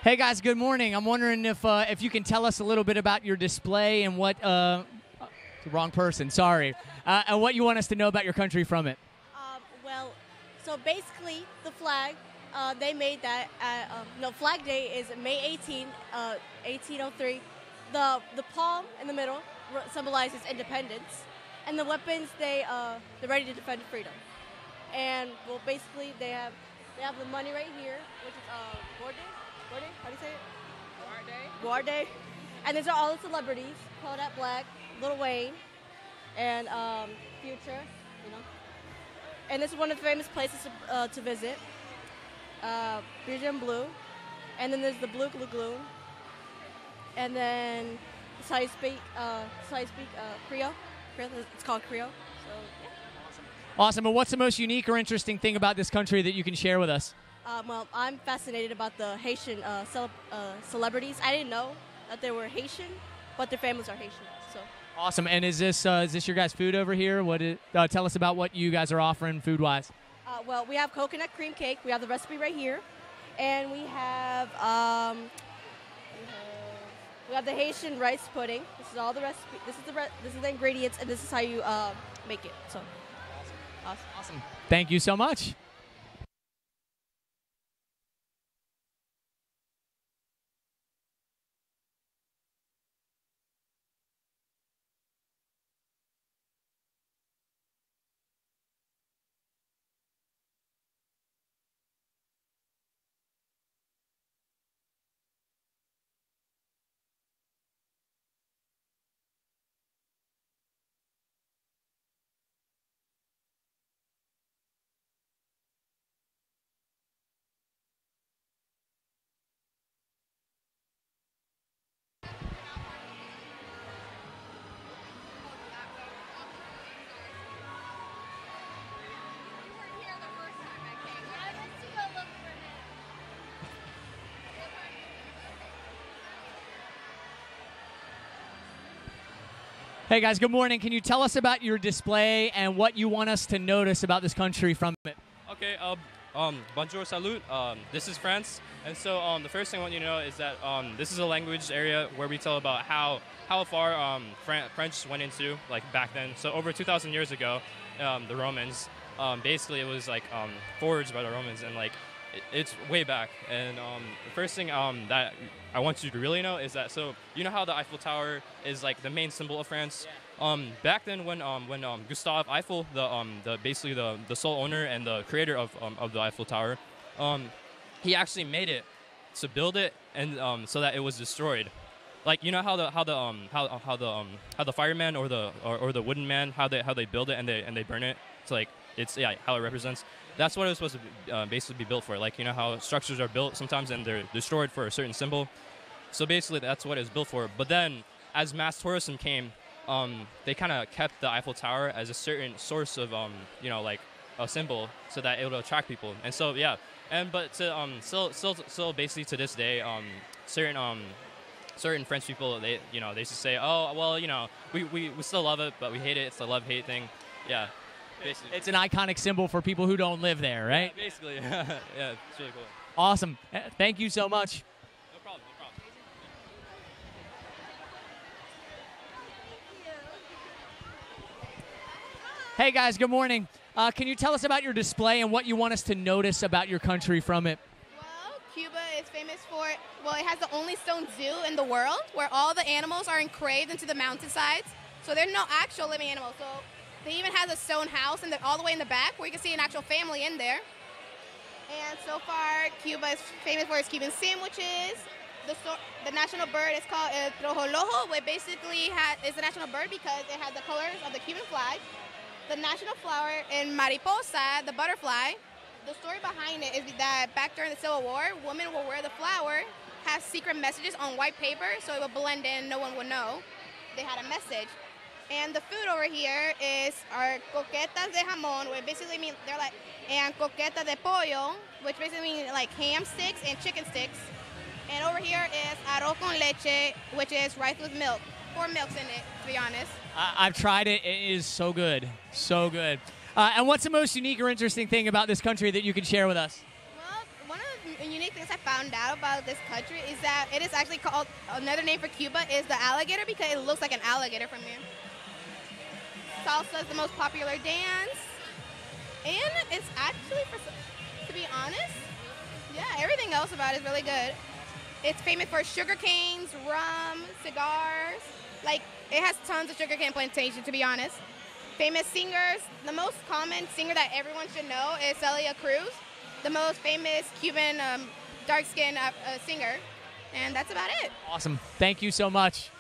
Hey guys, good morning. I'm wondering if you can tell us a little bit about your display and what the wrong person, sorry, and what you want us to know about your country from it. Well, so basically the flag, they made that. Flag Day is May 18, 1803. The palm in the middle symbolizes independence, and the weapons they're ready to defend freedom. And well, basically they have the money right here, which is Gordon. How do you say it? Guarde. And these are all the celebrities: Kodak Black, Lil Wayne, and Future. And this is one of the famous places to visit. Beard and Blue. And then there's the Blue Lagoon. And then that's how you speak Creole. It's called Creole. So, yeah. Awesome. And what's the most unique or interesting thing about this country that you can share with us? Well, I'm fascinated about the Haitian celebrities. I didn't know that they were Haitian, but their families are Haitian. So. Awesome. And is this your guys' food over here? Tell us about what you guys are offering food-wise. Well, we have coconut cream cake. We have the recipe right here, and we have the Haitian rice pudding. This is all the recipe. This is the ingredients, and this is how you make it. So. Awesome. Thank you so much. Hey guys, good morning. Can you tell us about your display and what you want us to notice about this country from it? Okay, bonjour, salut. This is France, and so the first thing I want you to know is that this is a language area where we tell about how far French went into, like, back then. So over 2,000 years ago, the Romans, basically it was like forged by the Romans, and like it's way back. And the first thing that I want you to really know is that, so you know how the Eiffel Tower is like the main symbol of France. Back then, when Gustave Eiffel, basically the sole owner and the creator of the Eiffel Tower, he actually made it to build it, and so that it was destroyed. Like, you know how the fireman or the wooden man, how they build it and they burn it. It's like how it represents. That's what it was supposed to basically be built for. Like, you know how structures are built sometimes and they're destroyed for a certain symbol. So basically that's what it's built for. But then as mass tourism came, they kind of kept the Eiffel Tower as a certain source of like a symbol, so that it would attract people. And so but to still basically to this day, certain French people, they used to say, oh well, we still love it, but we hate it. It's a love-hate thing. Yeah. Basically. It's an iconic symbol for people who don't live there, right? Yeah, basically. Yeah, it's really cool. Awesome. Thank you so much. No problem. Hey guys, good morning. Can you tell us about your display and what you want us to notice about your country from it? Well, Cuba is famous for, it has the only stone zoo in the world where all the animals are engraved into the mountainsides. So there's no actual living animals. So they even has a stone house all the way in the back where you can see an actual family in there. And so far, Cuba is famous for its Cuban sandwiches. The national bird is called El Trojolojo, which basically is the national bird because it has the colors of the Cuban flag. The national flower in mariposa, the butterfly. The story behind it is that back during the Civil War, women will wear the flower, have secret messages on white paper so it would blend in, no one would know they had a message. And the food over here is our coquetas de jamón, which basically mean they're like, and coqueta de pollo, which basically means like ham sticks and chicken sticks. And over here is arroz con leche, which is rice with milk. 4 milks in it, to be honest. I've tried it. It is so good. So good. And what's the most unique or interesting thing about this country that you can share with us? Well, one of the unique things I found out about this country is that it is actually called, another name for Cuba is the alligator because it looks like an alligator from here. Salsa is the most popular dance. And it's actually, to be honest, everything else about it is really good. It's famous for sugar canes, rum, cigars. Like, it has tons of sugarcane plantation, to be honest. Famous singers, the most common singer that everyone should know is Celia Cruz, the most famous Cuban dark-skinned singer. And that's about it. Awesome. Thank you so much.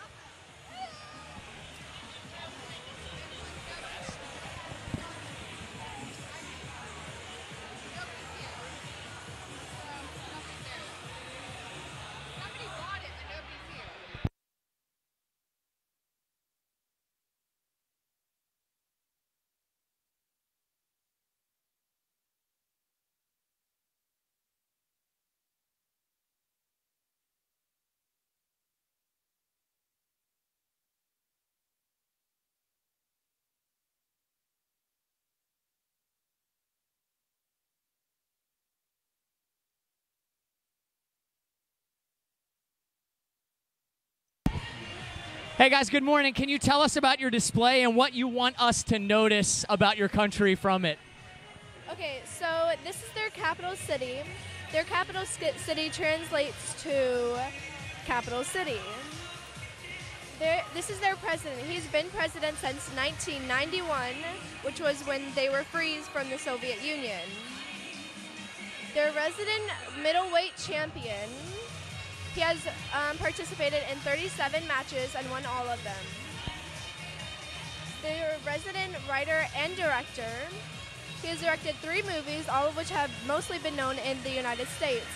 Hey guys, good morning. Can you tell us about your display and what you want us to notice about your country from it? Okay, so this is their capital city. Their capital city translates to capital city. This is their president. He's been president since 1991, which was when they were freed from the Soviet Union. Their resident middleweight champion. He has participated in 37 matches and won all of them. Their resident writer and director. He has directed 3 movies, all of which have mostly been known in the United States.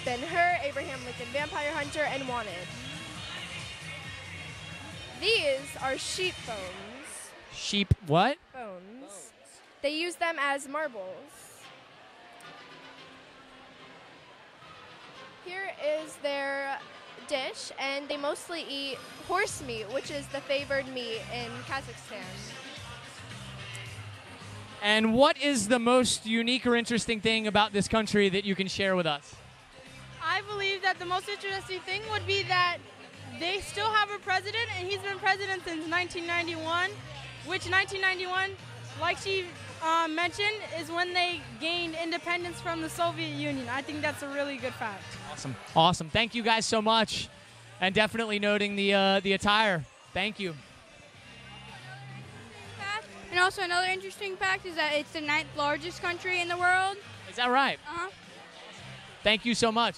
Ben-Hur, Abraham Lincoln Vampire Hunter, and Wanted. These are sheep bones. Sheep what? Bones. They use them as marbles. Here is their dish, and they mostly eat horse meat, which is the favored meat in Kazakhstan. And what is the most unique or interesting thing about this country that you can share with us? I believe that the most interesting thing would be that they still have a president, and he's been president since 1991, which 1991, like she mentioned, is when they gained independence from the Soviet Union. I think that's a really good fact. Awesome. Awesome. Thank you guys so much. And definitely noting the attire. Thank you. And also another interesting fact is that it's the 9th largest country in the world. Is that right? Uh-huh. Thank you so much.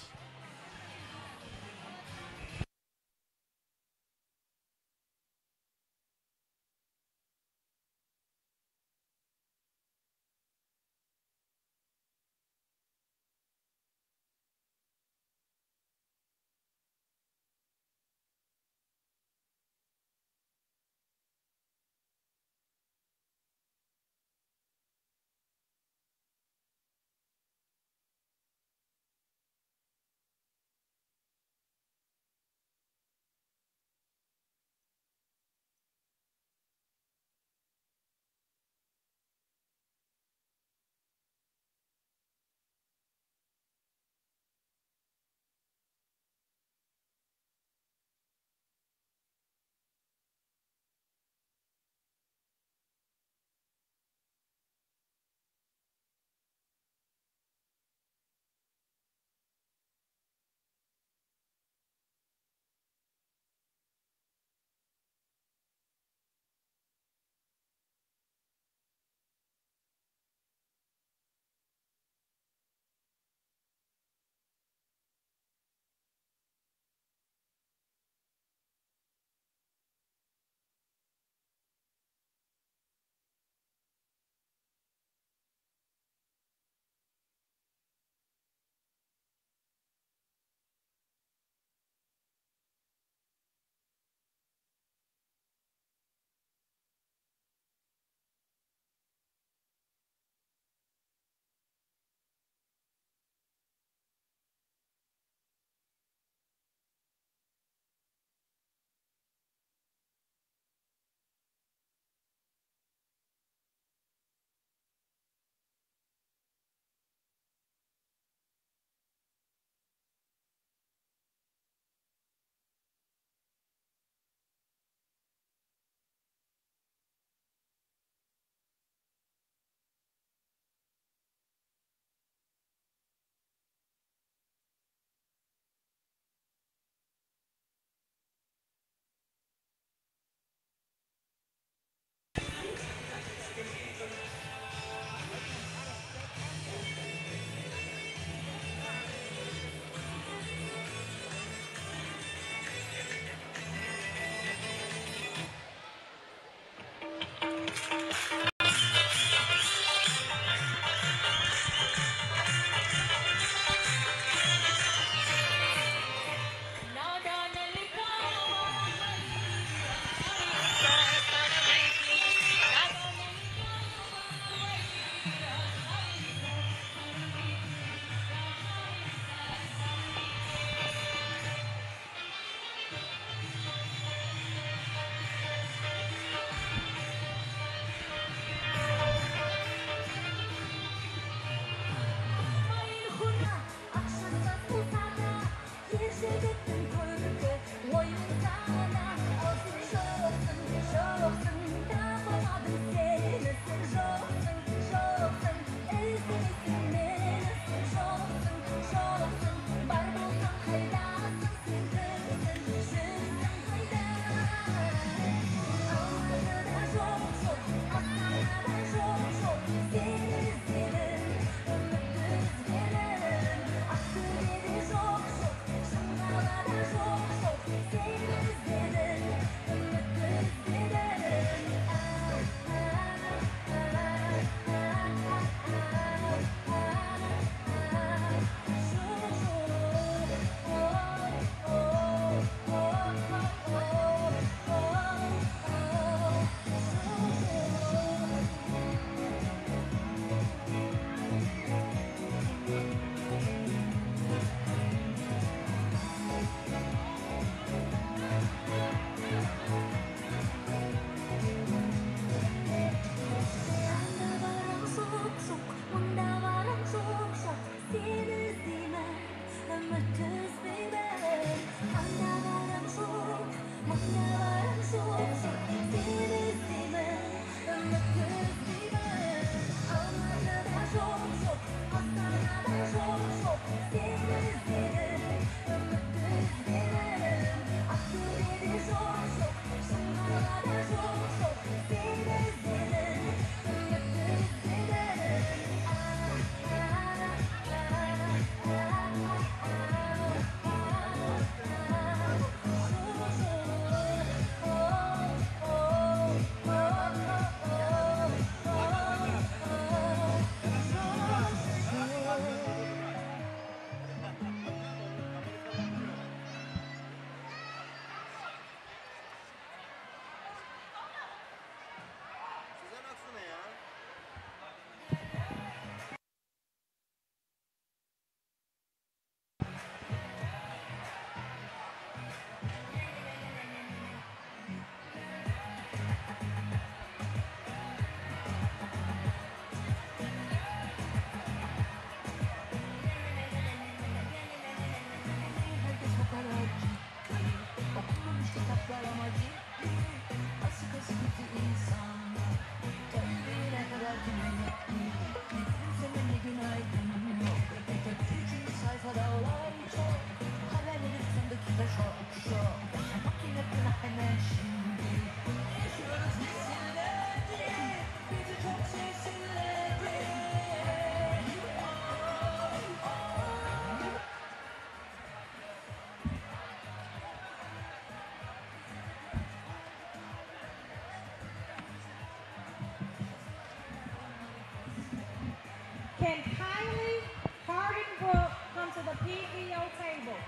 PVO table.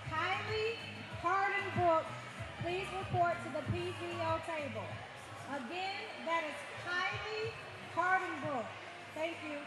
Kylie Harden Brooks, please report to the PVO table. Again, that is Kylie Harden Brooks. Thank you.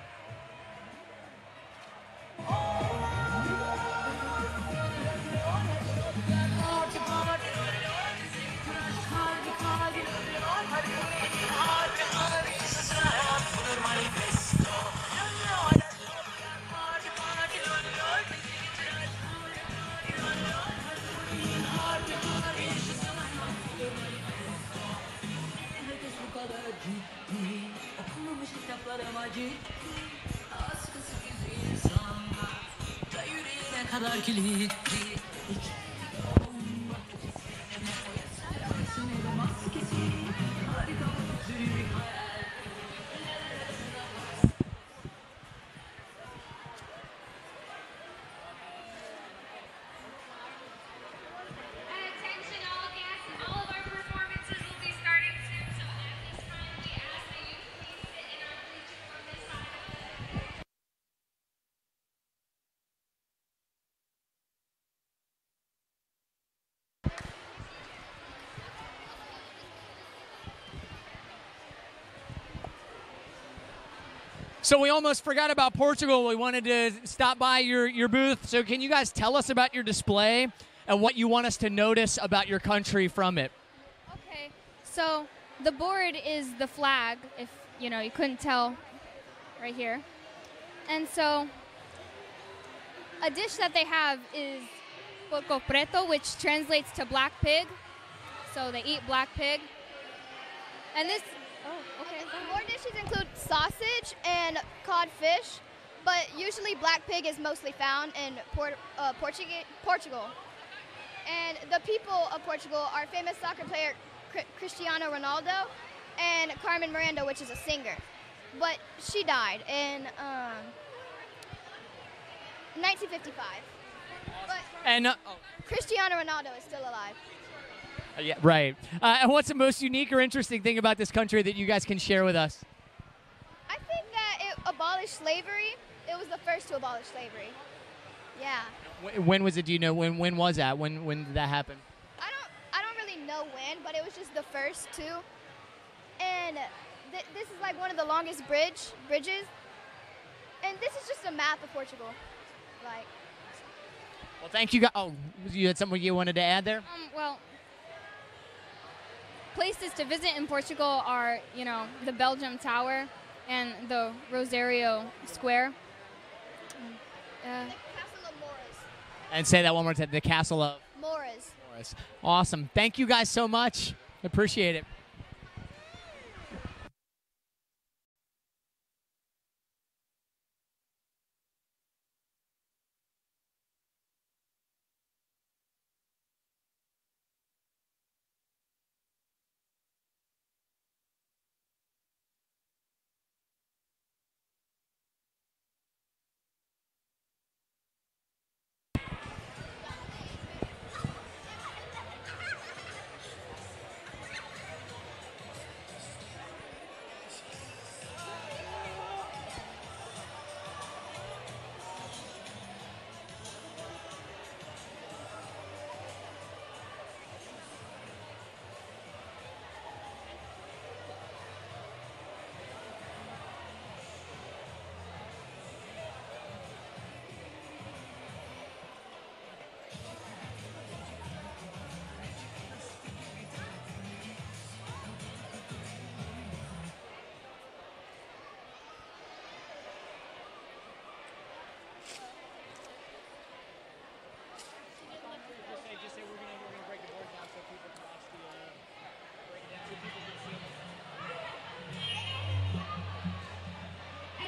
So we almost forgot about Portugal. We wanted to stop by your booth. So can you guys tell us about your display and what you want us to notice about your country from it? Okay, so the board is the flag, if you couldn't tell right here. And so a dish that they have is porco preto, which translates to black pig. So they eat black pig. And this, More dishes include sausage and cod fish, but usually black pig is mostly found in Portugal. And the people of Portugal are famous soccer player Cristiano Ronaldo and Carmen Miranda, which is a singer. But she died in 1955. But Cristiano Ronaldo is still alive. Yeah, right. And what's the most unique or interesting thing about this country that you guys can share with us? I think that it abolished slavery. It was the first to abolish slavery. Yeah. When was it? Do you know when was that? When did that happen? I don't really know when, but it was just the first to. And this is like one of the longest bridges. And this is just a map of Portugal. Like. Well, thank you guys. Oh, you had something you wanted to add there? Well, places to visit in Portugal are, the Belgium Tower and the Rosario Square. The Castle of Moras. And say that one more time. The Castle of Moras. Awesome. Thank you guys so much. Appreciate it.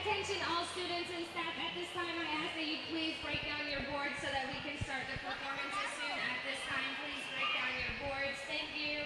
Attention all students and staff, at this time I ask that you please break down your boards so that we can start the performances soon. At this time, please break down your boards. Thank you.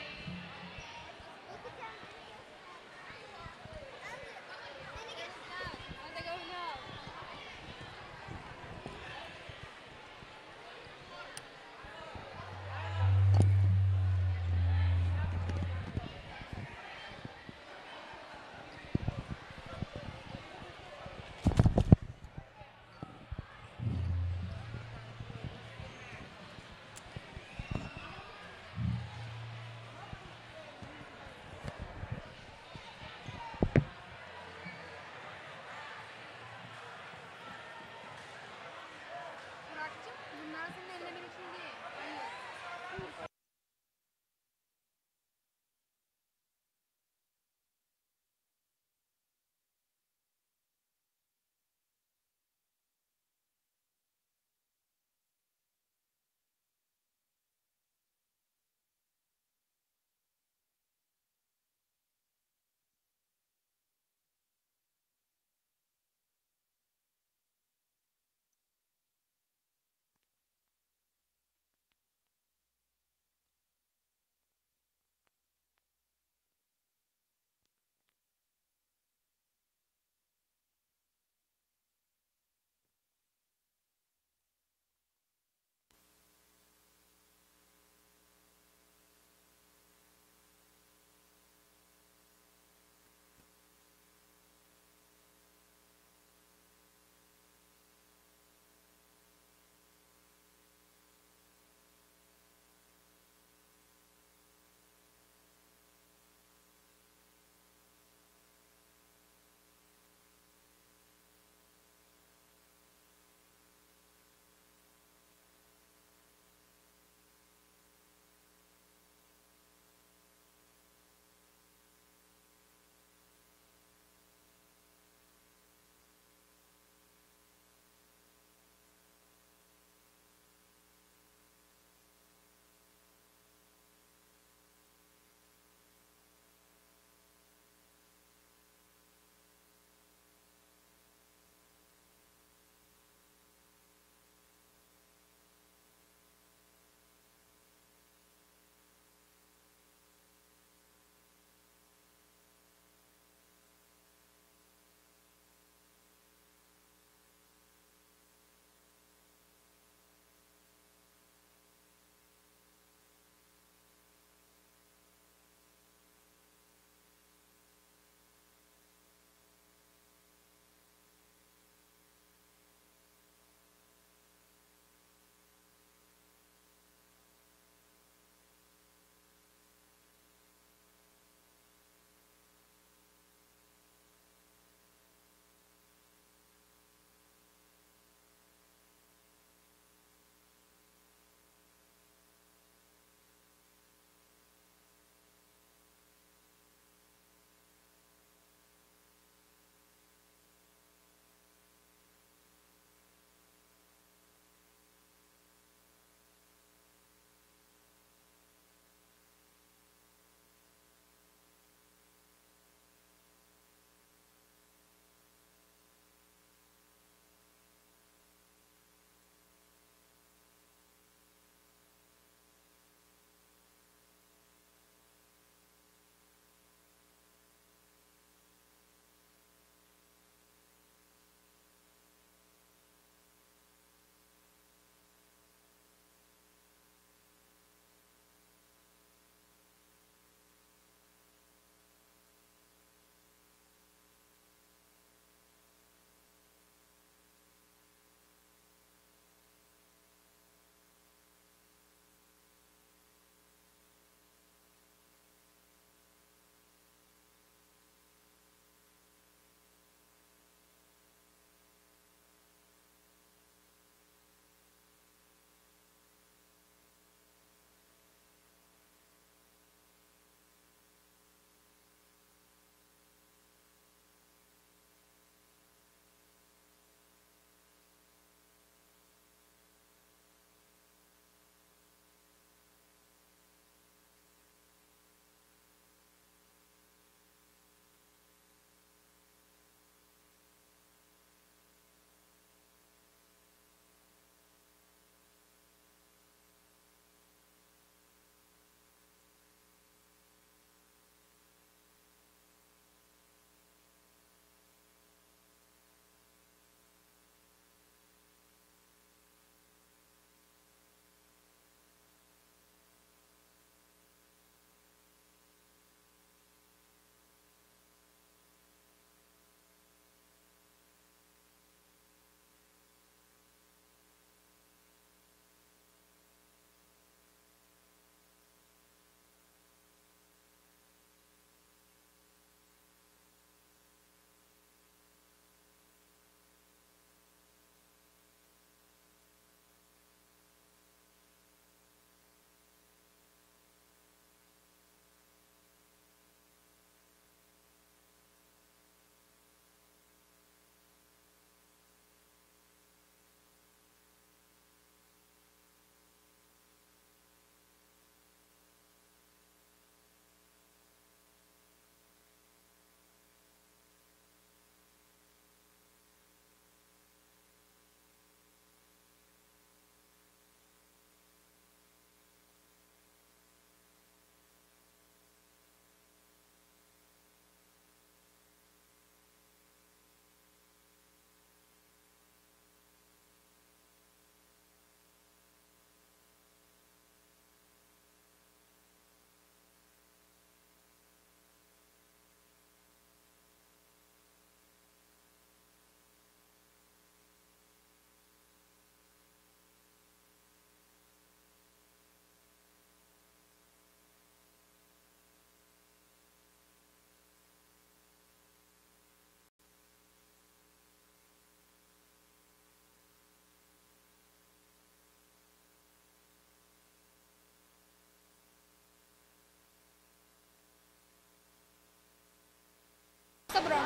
Sabra.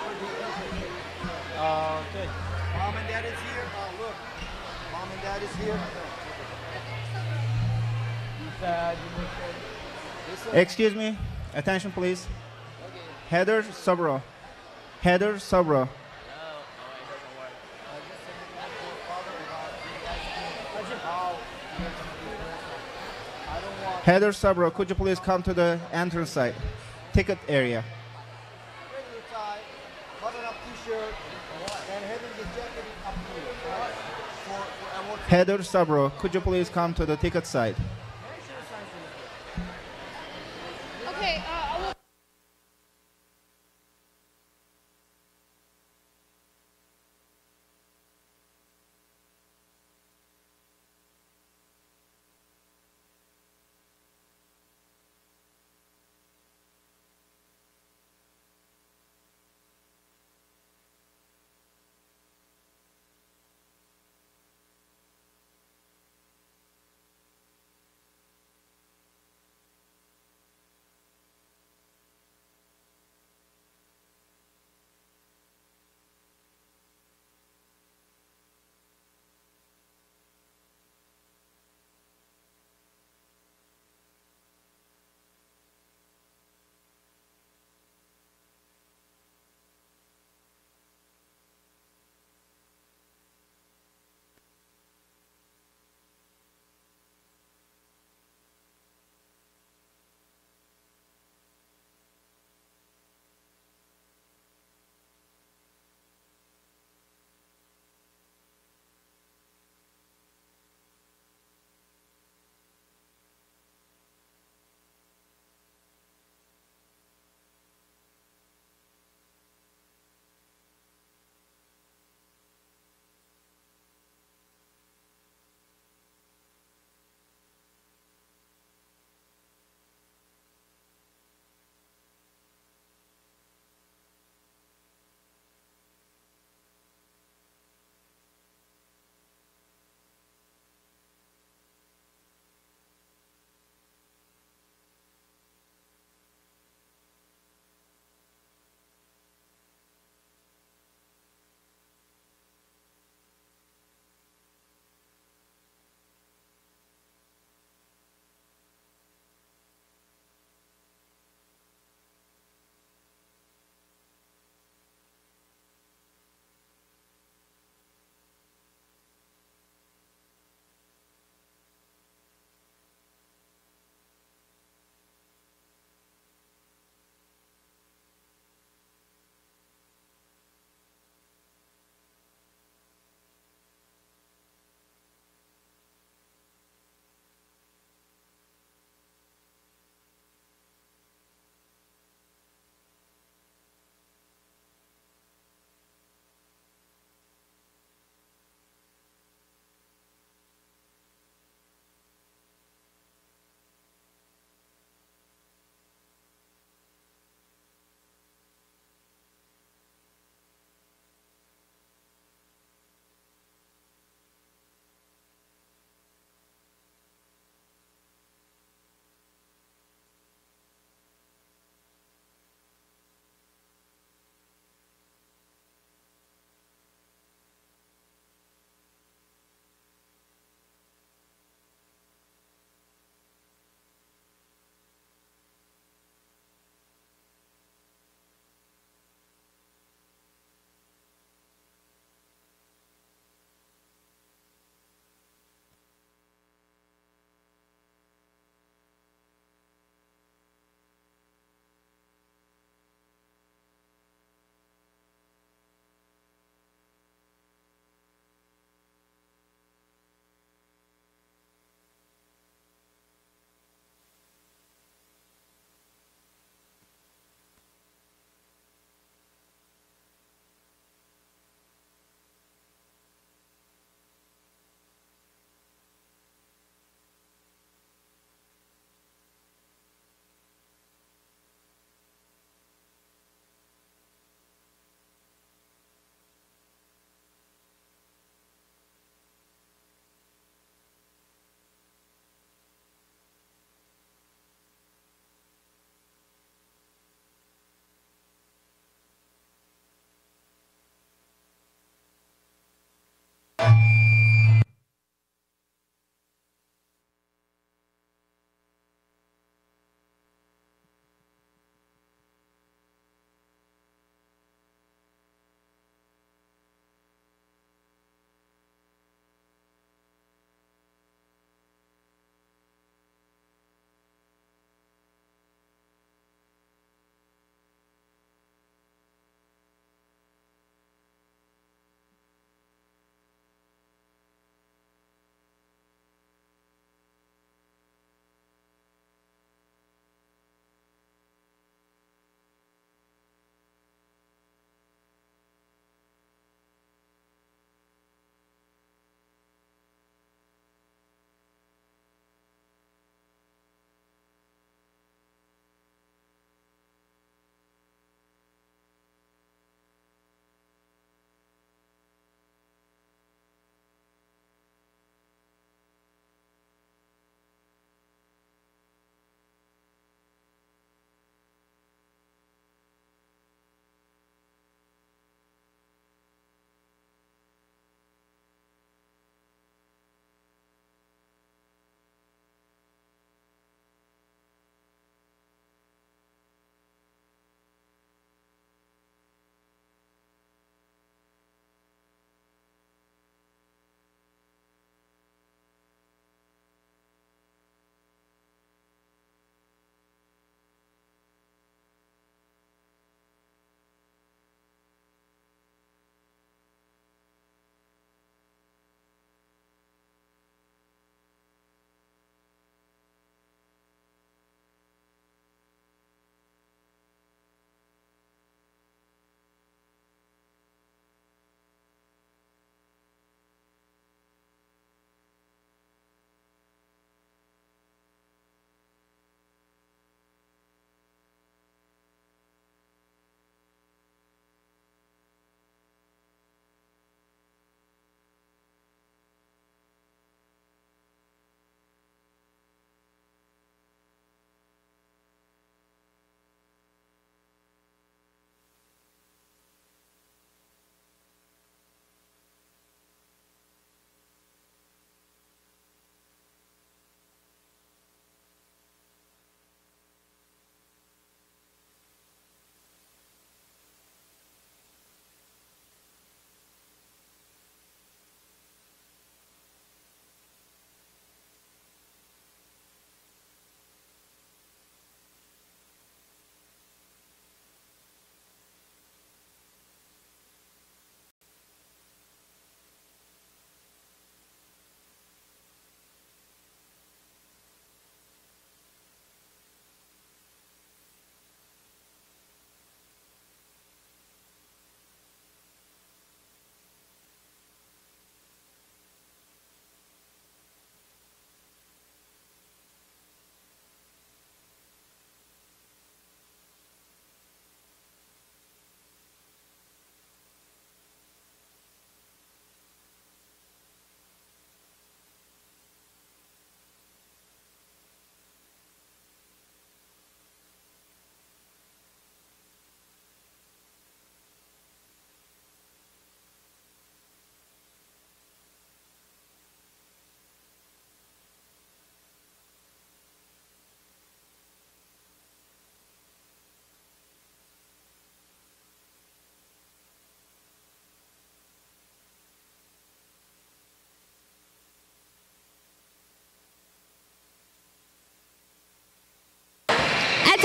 Okay. Mom and dad is here. Look. Mom and dad is here. Excuse me. Attention, please. Heather Sabra. Heather Sabra. Heather Sabra, could you please come to the entrance side, ticket area? Heather Sabra, could you please come to the ticket side? Okay,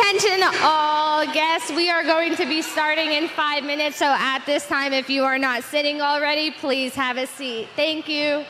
Attention all guests, we are going to be starting in 5 minutes, so at this time, if you are not sitting already, please have a seat. Thank you.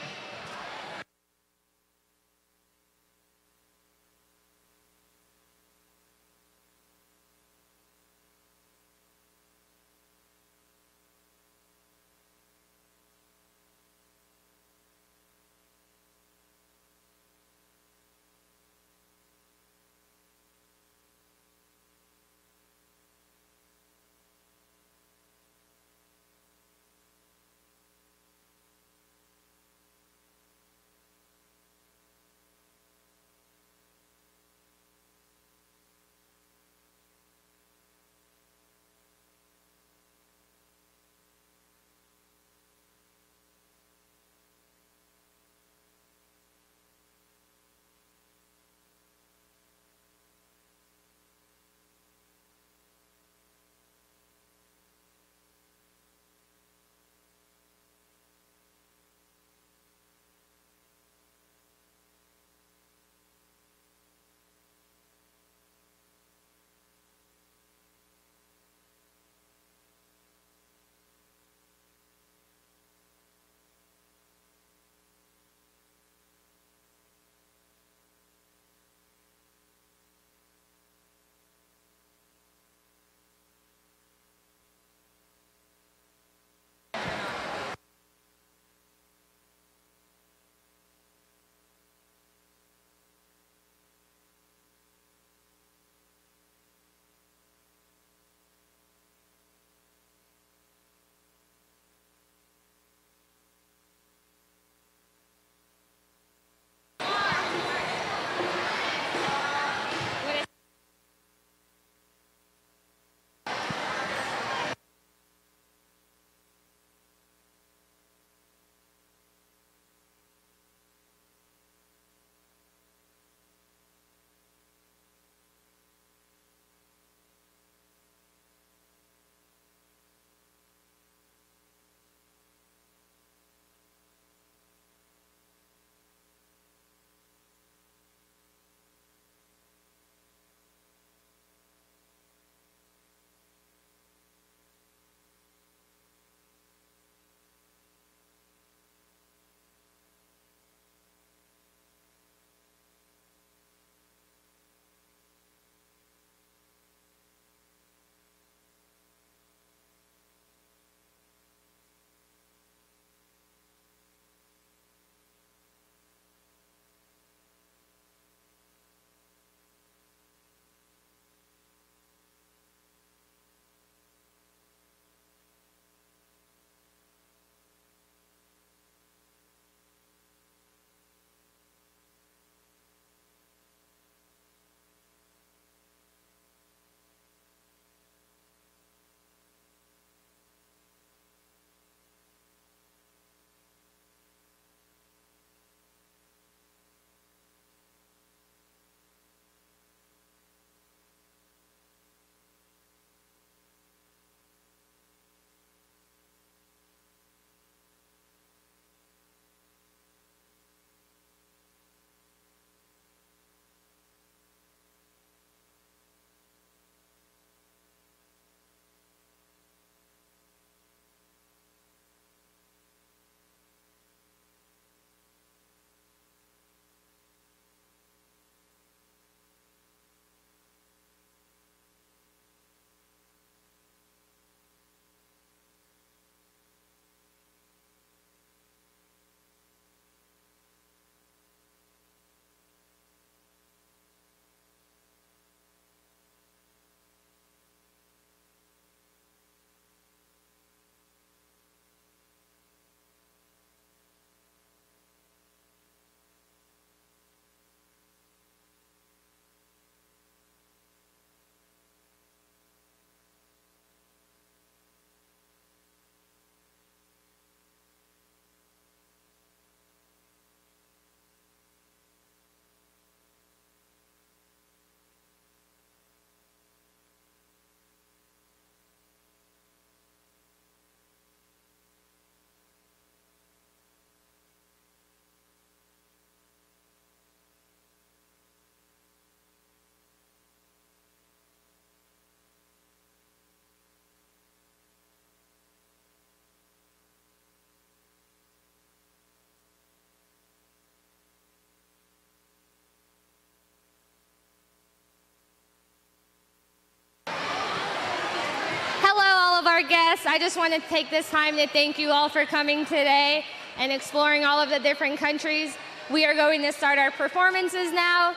our guests, I just want to take this time to thank you all for coming today and exploring all of the different countries. We are going to start our performances now.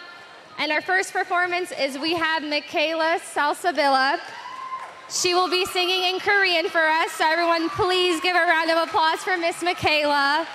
And our first performance is we have Michaela Salsabilla. She will be singing in Korean for us, so everyone please give a round of applause for Miss Michaela.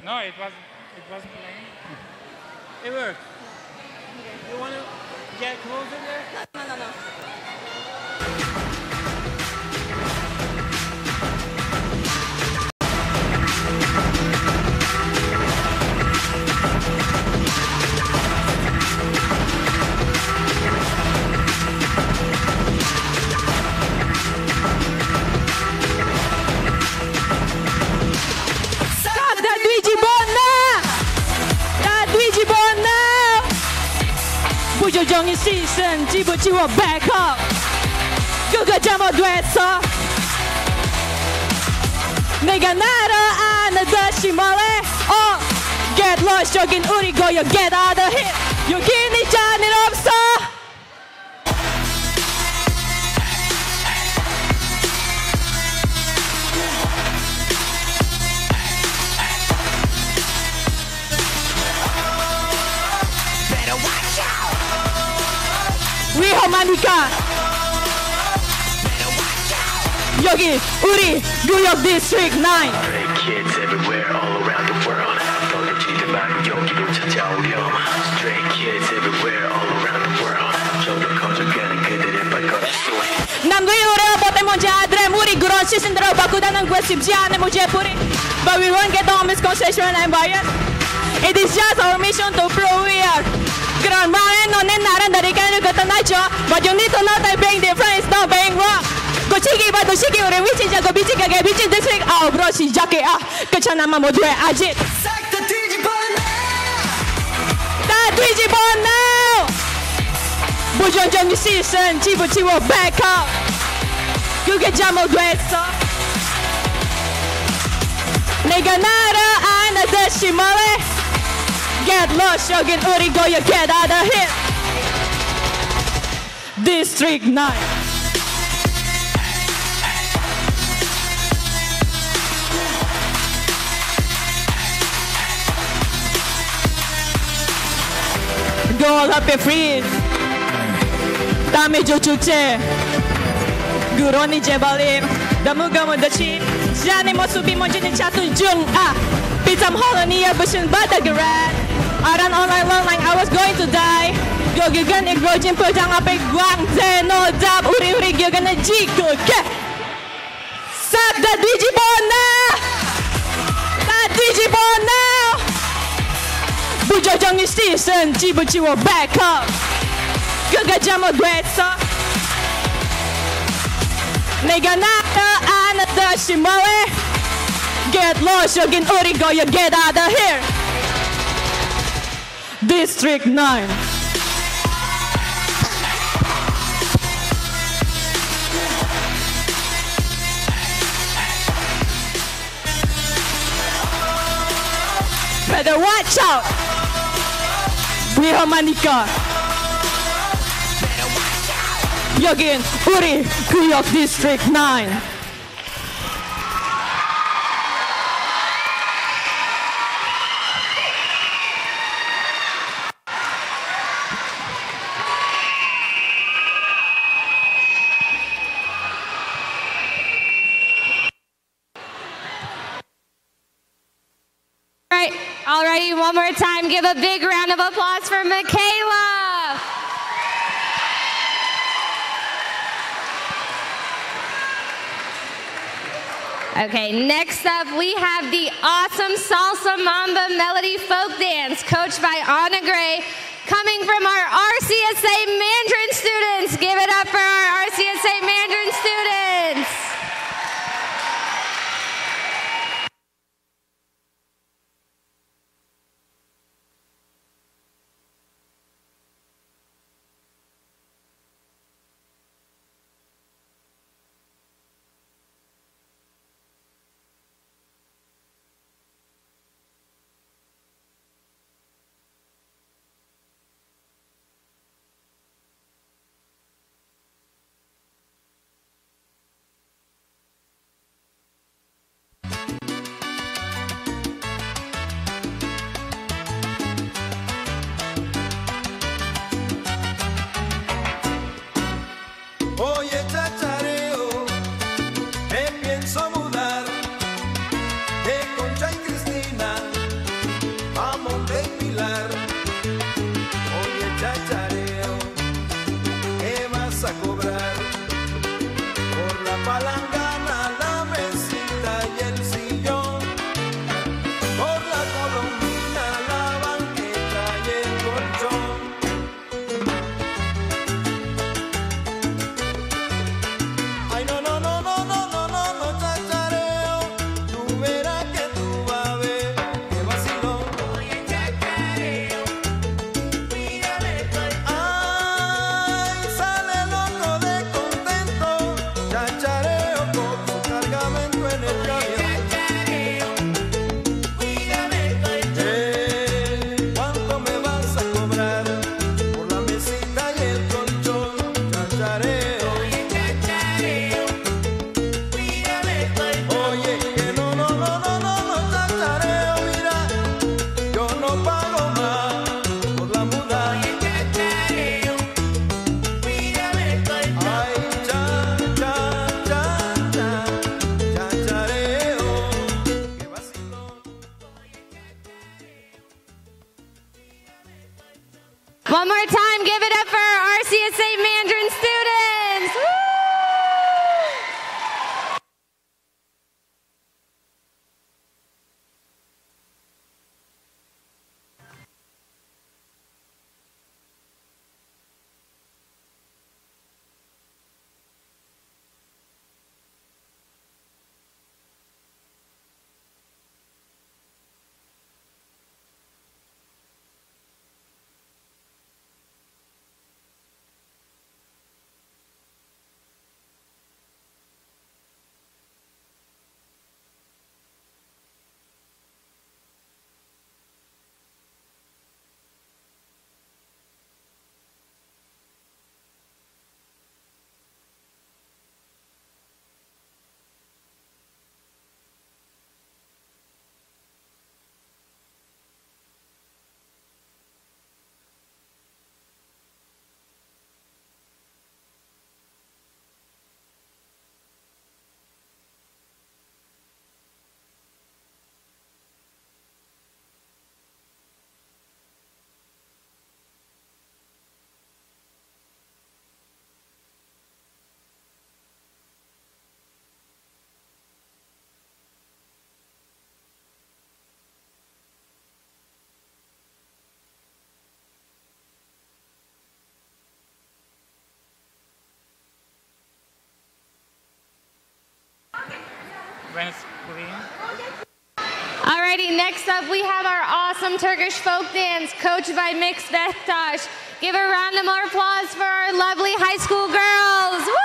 No, it wasn't playing. It worked. You want to get closer there? No. 부조정의 시선 집어치워 back up 그거 잘못됐어 내가 나를 안하듯이 말해 Get lost 여긴 우리 거야 get out of here 여긴 네 잔일 없어 위험하니까 여기 우리 뉴욕 디스트릭트 9 Stray kids everywhere all around the world 떠들지만 여기로 찾아오렴 Stray kids everywhere all around the world 점점 커져가는 그들의 발걸음 소리 남들이 어려워 뭔지 아들의 무리 그런 시선들을 바꾸다는 게 쉽지 않은 무제풀이 But we won't get on misconception and bias It is just our mission to prove we are 그런 말에 너네 나란 다리 가는 것도 나죠 But you need to know that being different is not being wrong 고치기 봐도 시기 우리 위치 잡고 미치게 미친 디스트릭트 아홉으로 시작해 끝쳐나마 모두의 아직 싹 다 뒤집어 다 뒤집어 now 부정적인 시선 집어치워 back up 그게 잘못됐어 내가 나를 안하듯이 말해 Get lost 여긴 우리 거야 get out of here District 9 Go all up and freeze 땀이 줄줄째 그러니 제발임 너무가면 듯이 자네 모습이 뭔지는 찾던 중아 비참 홀로니에 부신 바닥이란 I ran all night long like I was going to die 여기간 이그러진 포장 앞에 광대 너답 우리 기억은 지킬게 싹 다 뒤집어 다 뒤집어 부조정의 시선 집어치워 back up 그가 잘못됐어 내가 나를 안하듯이 말해 Get lost 여긴 우리 거야 get out of here District 9 Better watch out 위험하니까 여긴 우리 뉴욕 디스트릭트 9 Alrighty, one more time, give a big round of applause for Michaela. Okay, next up we have the awesome Salsa Mamba Melody Folk Dance, coached by Anna Gray, coming from our RCSA Mandarin students. Give it up for our RCSA Mandarin students. Oye, chachareo, me pienso mudar de Concha y Cristina a Monte y Pilar. Oye, chachareo, ¿qué vas a cobrar por la palangana, la mesita y el sillón? Por la colomina, la banqueta y el colchón. Ay, no, no, no, no, no, no, no, no, chachareo. Tú verás que tú vas a ver qué vacilón. Oye, chachareo, mírame, ay, sale loco de contento. Chachareo con su cargamento en el camión. Chachareo, mírame, ¿cuánto me vas a cobrar por la mesita y el colchón? Chachareo. Oye, que no, no, no, no, no, no, chachareo, mira, yo no pago más por la muda. Oye, chachareo, mírame, ay, cha, cha, cha, cha, chachareo, qué vacilón. One more time, give it up for our RCSA Mandarin students. Woo! Alrighty, next up we have our awesome Turkish folk dance, coached by Mix Bektaş. Give a round of applause for our lovely high school girls. Woo!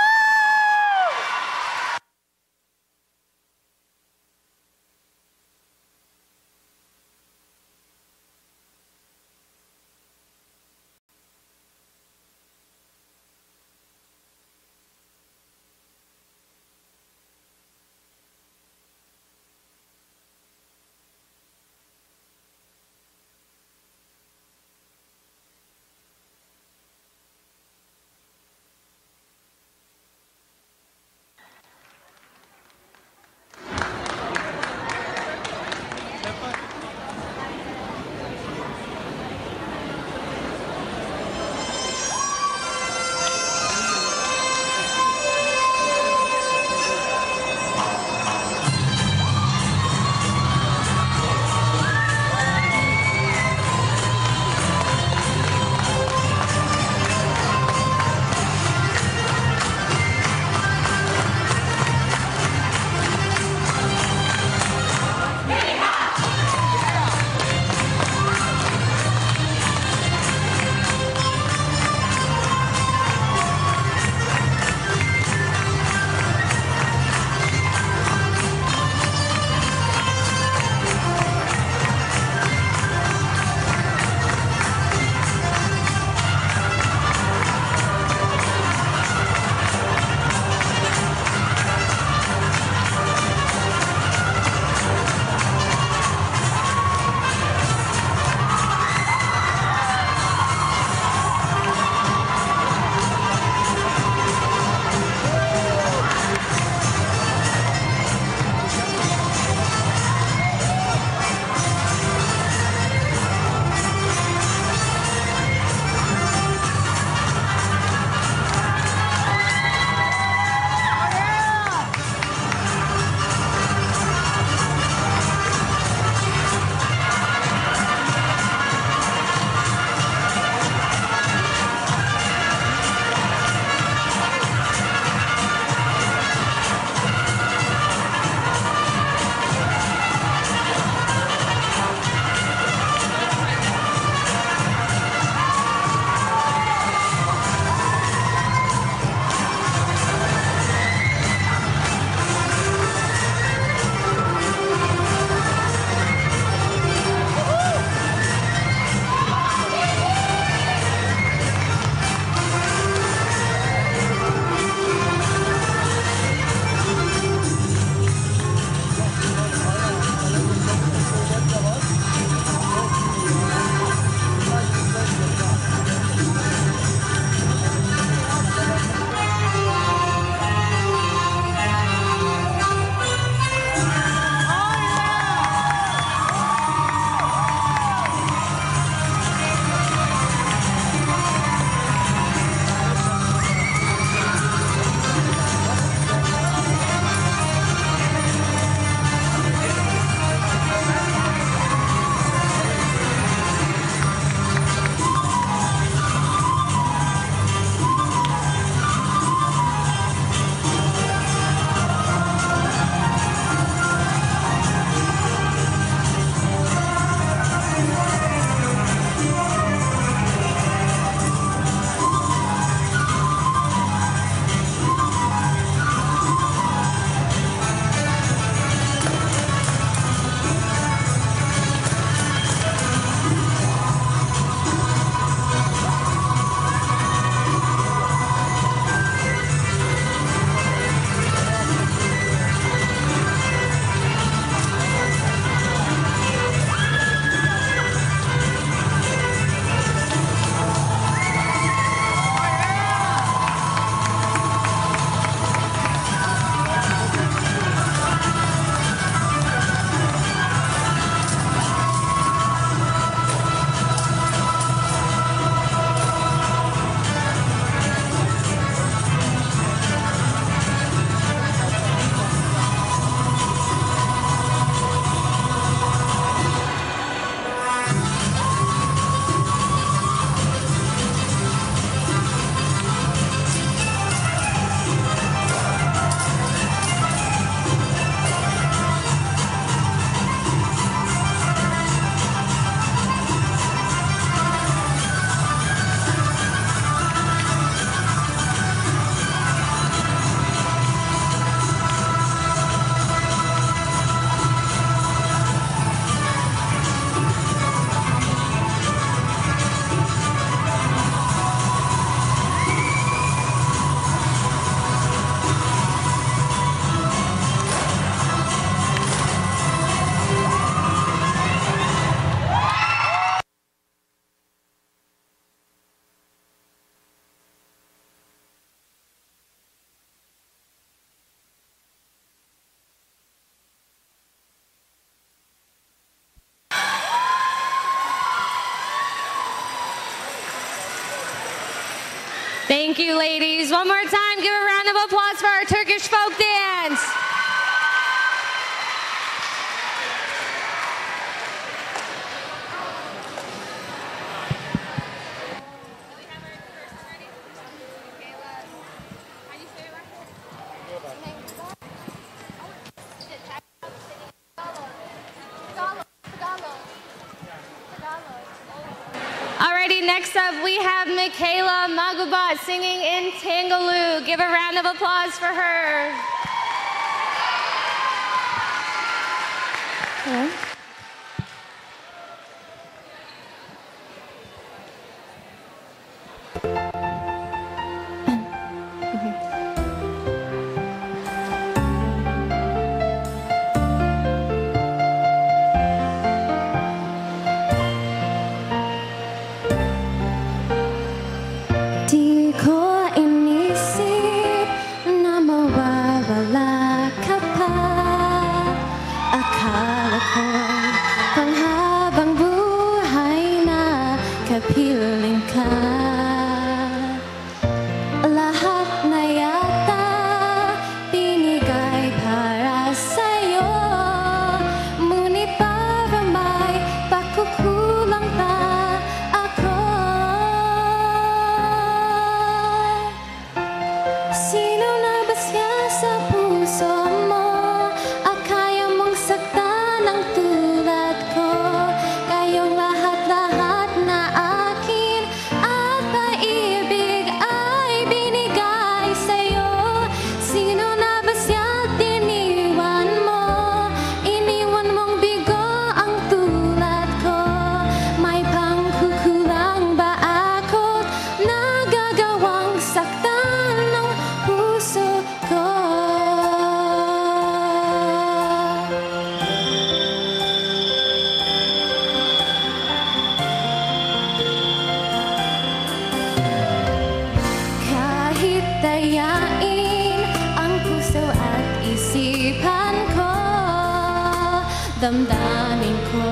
Thank you, ladies. One more time, give a round of applause for our Turkish folk dance. Alrighty, next up we have Michaela Magubat singing in Tangaloo. Give a round of applause for her. Hello. Di ko inisip na mawawala ka pa. Akala ko'y panghabang buhay na kapiling ka. Lahat na yata binigay para sa'yo. Ngunit para may pagkukulang pa ako. Sino na ba siya sa puso mo? Akaya mong saktan ang tulad ko. Kayong lahat-lahat na akin at paibig ay binigay sa'yo. Sino na ba siya tiniwan mo? Iniwan mong bigo ang tulad ko. May pangkukulang ba ako't nagagawang saktan ng puso ko? Kahit dayain ang puso at isipan ko, damdamin ko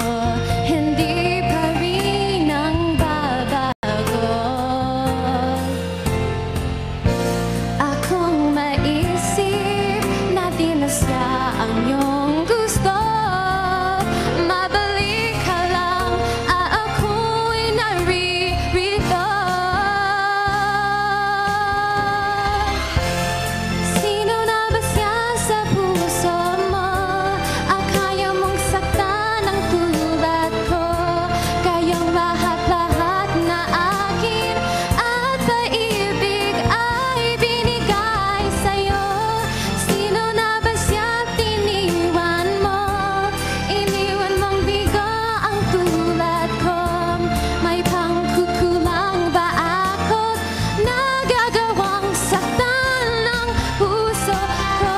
hindi pa rin ang babago. Akong maisip na di na siya ang iyong gusto. Mabalik ka lang, ako'y naririto. Sino na ba siya sa puso mo? Akaya mong saktan ang tulad ko. Kayong lahat-lahat na akin at paibig ay binigay sa'yo. Sino na ba siya tiniwan mo? Iniwan mong bigo ang tulad ko. May pangkukulang ba ako't nagagawang saktan ng puso ko?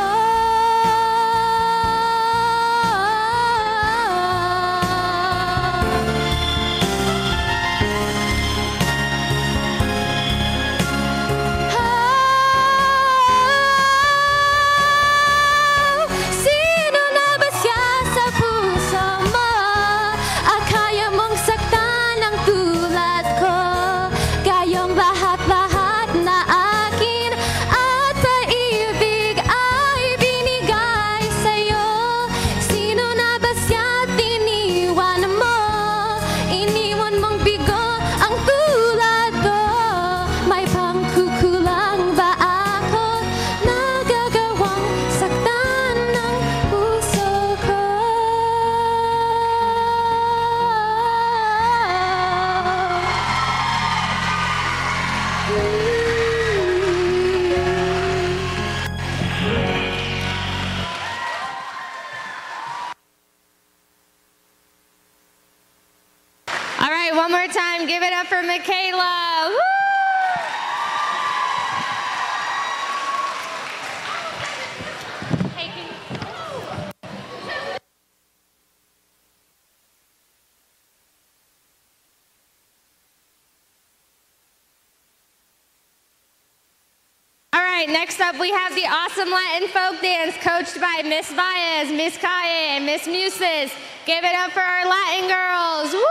Sino na ba siya sa puso mo? Akaya mong saktan ang tulad ko. Kayong lahat-lahat na akin at paibig ay binigay sa'yo. Sino na ba siya tiniwan mo? Iniwan mong bigo ang tulad ko. May pangkukulang ba ako? Nagagawang saktan ng puso ko. All right, one more time, give it up for Michaela. Woo! All right, next up we have the awesome Latin folk dance coached by Miss Baez, Miss Kaye, and Miss Muses. Give it up for our Latin girls. Woo!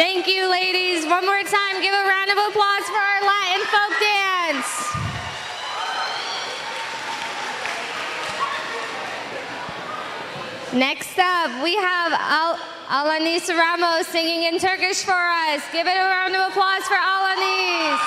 Thank you, ladies. One more time, give a round of applause for our Latin folk dance. Next up, we have Alanis Ramos singing in Turkish for us. Give it a round of applause for Alanis.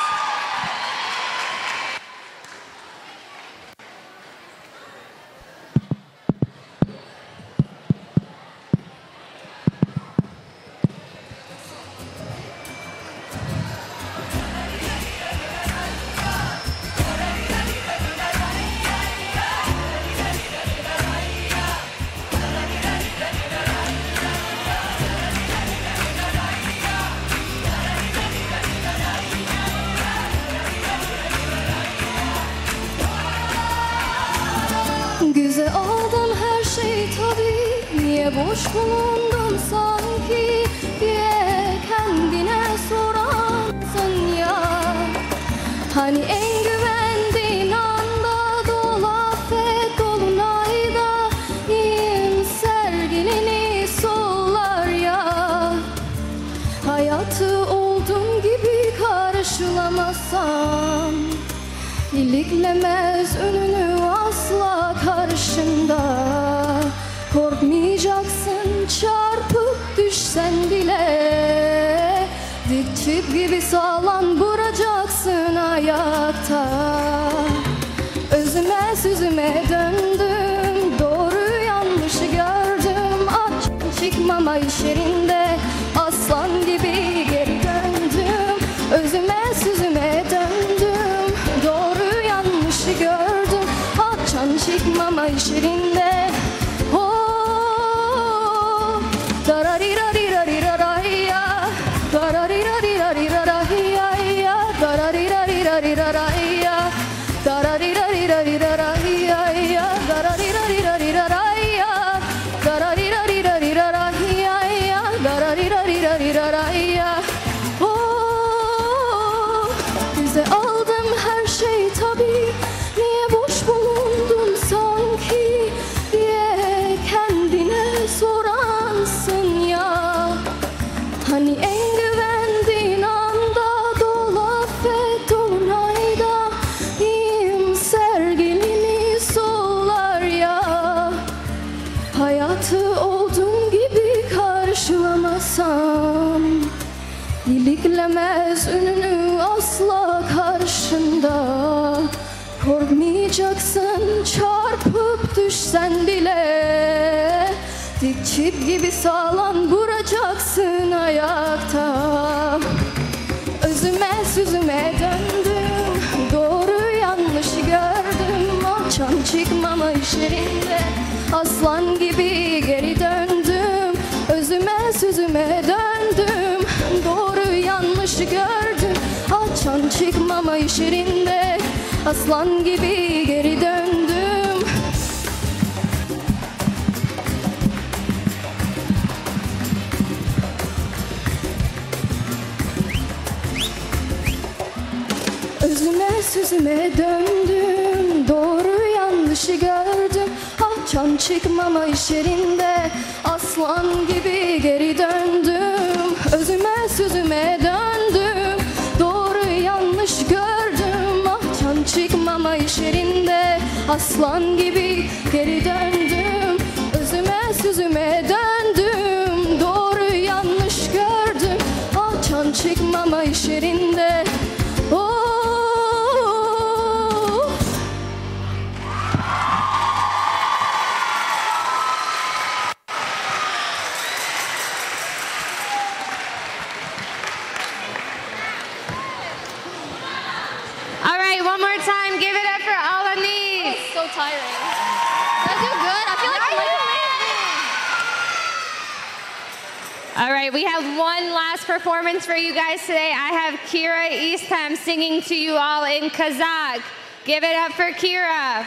Güzel oldum her şey tabii. Niye boş bulundum sanki diye kendine sorarsın ya. Hani en güvendiğin anda dolap ve dolunayda sergilini sollar ya. Hayatı olduğum gibi karşılamasam, iliklemez önünü asla karşında. Korkmayacaksın çarpıp düşsen bile. Dik çip gibi sağlam duracaksın ayakta. Özüme süzüme döndüm, doğru yanlışı gördüm. Aç çıkmama iş yerinde aslan gibi geri döndüm. Özüme süzüme döndüm, doğru yanlışı gördüm. Açan çıkmama iş yerinde. Oh, dararirariraraya, dararirariraraya, dararirariraraya, dararirariraraya, dararirariraraya, dararirariraraya, dararirariraraya. Oh, bize aldım her şey tabii. Niye boş bulundum sanki diye kendine sorarsın ya. Hani en güvendiğin anda dolap ve dolunayda sergilini sollar ya. Hayatı olduğum gibi karşılamasam, iliklemez önünü asla karşında. Korkmayacaksın çarpıp düşsen bile. Dik çip gibi sağlam duracaksın ayakta. Özüme süzüme döndüm, doğru yanlışı gördüm. Açan çıkmama iş yerinde aslan gibi geri döndüm. Özüme süzüme döndüm, doğru yanlışı gördüm. Açan çıkmama iş yerinde aslan gibi geri döndüm. Özüme süzüme döndüm, doğru yanlışı gördüm. Açan çıkmama iş yerinde aslan gibi geri döndüm. Özüme süzüme döndüm, doğru yanlış gördüm. Açan çıkmama iş yerinde aslan gibi geri döndüm. Özüme süzüme döndüm, doğru yanlış gördüm. Açan çıkmama iş yerinde. Oh. All right, one more time, give it up for Alanis. So tiring. Did I do good? I feel like All right, we have one last performance for you guys today. I have Kira Eastham singing to you all in Kazakh. Give it up for Kira.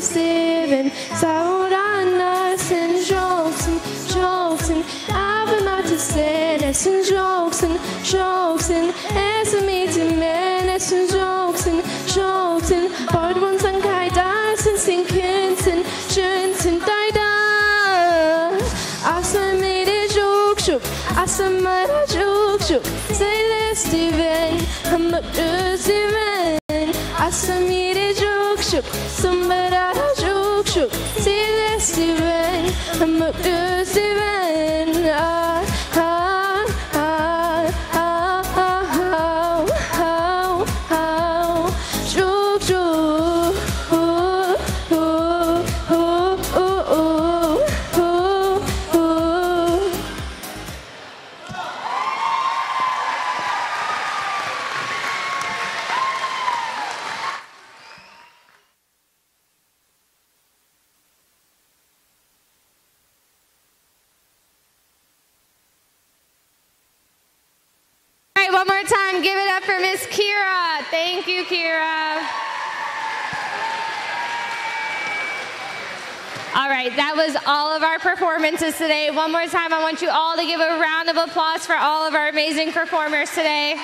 Steven, Saudanas and Jolson, Jolson, Abematis and Jolson, Jolson, Esmiti Menes and Jolson, Jolson, Hardwans and Kaidas and Sinkinson, Jensen Dida. Asa made a joke, shook, Asa made a joke, shook, say this Steven, I'm up to Steven. Asa made a joke, shook, somebody a joke, shook, say this Steven, I'm up to Steven. Joke, joke, All right, one more time, give it up for Miss Kira. Thank you, Kira. All right, that was all of our performances today. One more time, I want you all to give a round of applause for all of our amazing performers today.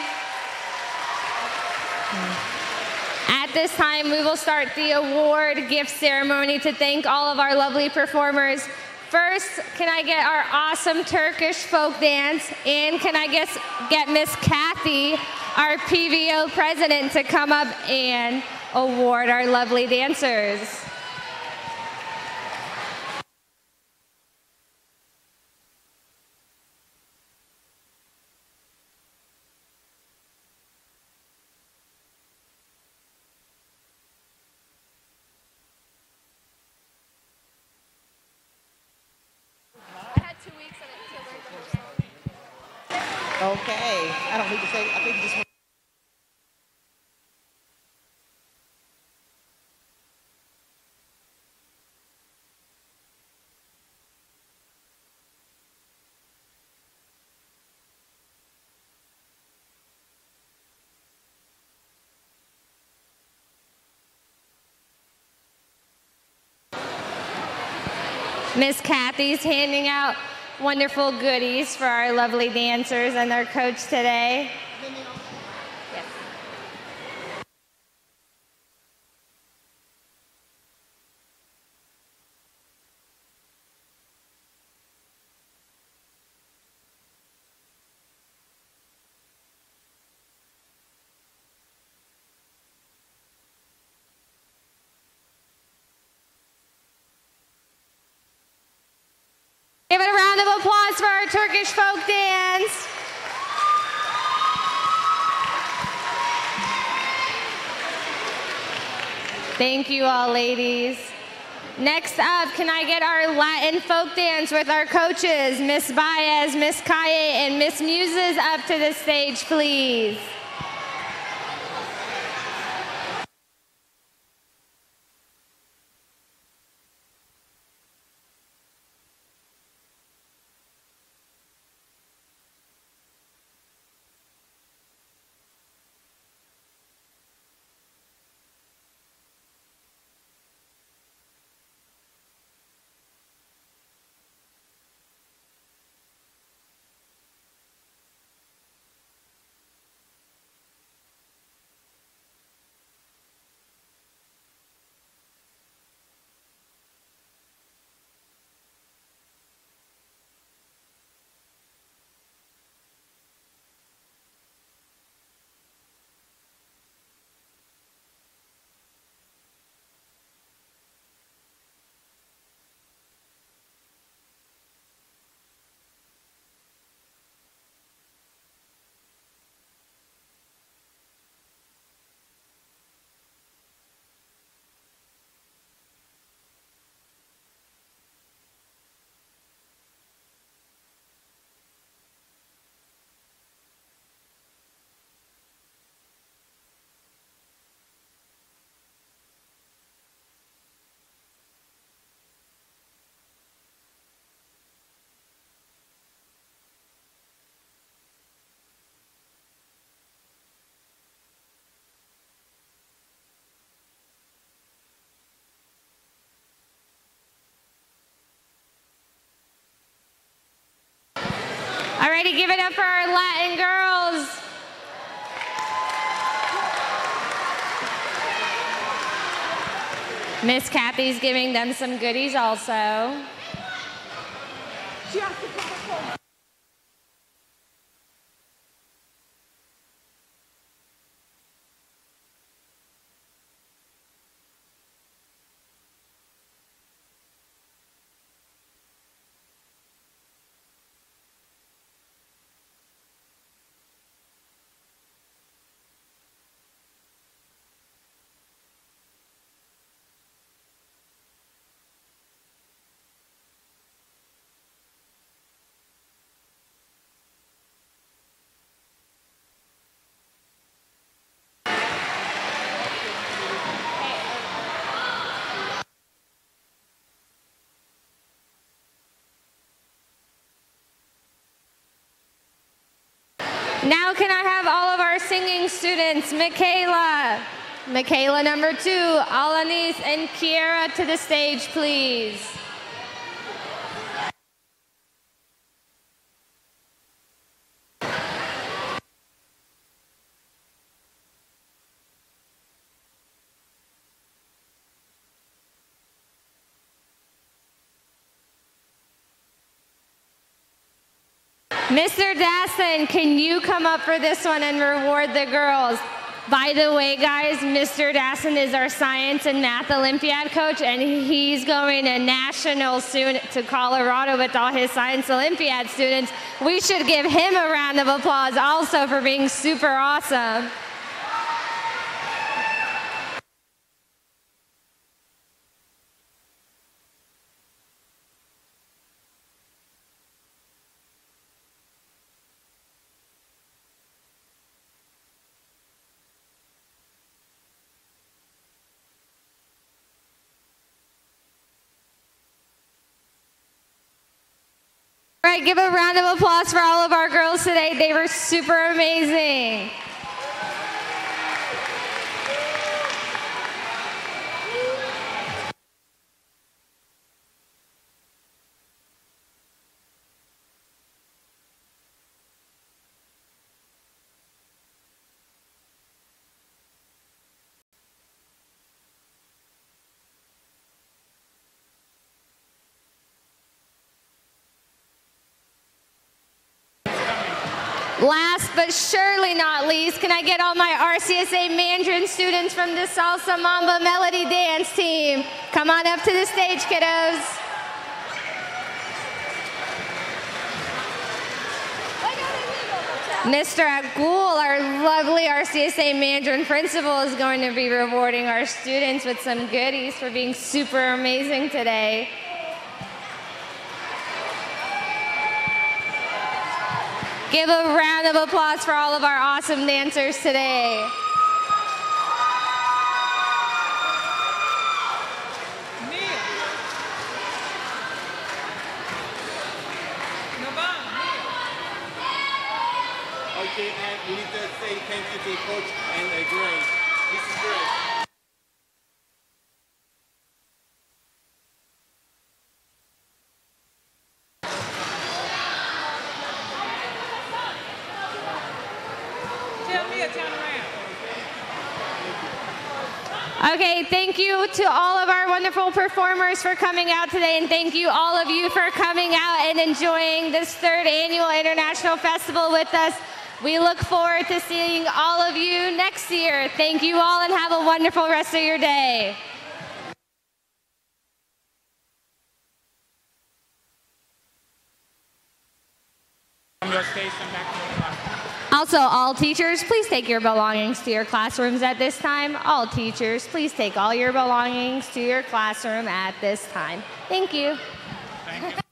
At this time, we will start the award gift ceremony to thank all of our lovely performers. First, can I get our awesome Turkish folk dance? And can I get Miss Kathy, our PVO president, to come up and award our lovely dancers? Okay, I don't need to say, I think you just. Miss Kathy's handing out wonderful goodies for our lovely dancers and their coach today. Yes. Give it a round of applause for our Turkish folk dance. Thank you all, ladies. Next up, can I get our Latin folk dance with our coaches, Miss Baez, Miss Kaye, and Miss Muses up to the stage, please. Alrighty, give it up for our Latin girls. Miss Kathy's giving them some goodies also. Now can I have all of our singing students, Michaela number 2, Alanis, and Kiera to the stage, please. Mr. Dasson, can you come up for this one and reward the girls? By the way, guys, Mr. Dasson is our science and math Olympiad coach, and he's going to nationals soon to Colorado with all his science Olympiad students. We should give him a round of applause also for being super awesome. All right, give a round of applause for all of our girls today. They were super amazing. Last but surely not least, can I get all my RCSA Mandarin students from the Salsa Mamba Melody Dance team? Come on up to the stage, kiddos. Mr. Agul, our lovely RCSA Mandarin principal, is going to be rewarding our students with some goodies for being super amazing today. Give a round of applause for all of our awesome dancers today. Okay, and we need to say thank you to the coach and Grace. This is Grace. Okay, thank you to all of our wonderful performers for coming out today, and thank you all of you for coming out and enjoying this 3rd annual International Festival with us. We look forward to seeing all of you next year. Thank you all and have a wonderful rest of your day. From your station back to your class. Also, all teachers, please take your belongings to your classrooms at this time. All teachers, please take all your belongings to your classroom at this time. Thank you. Thank you.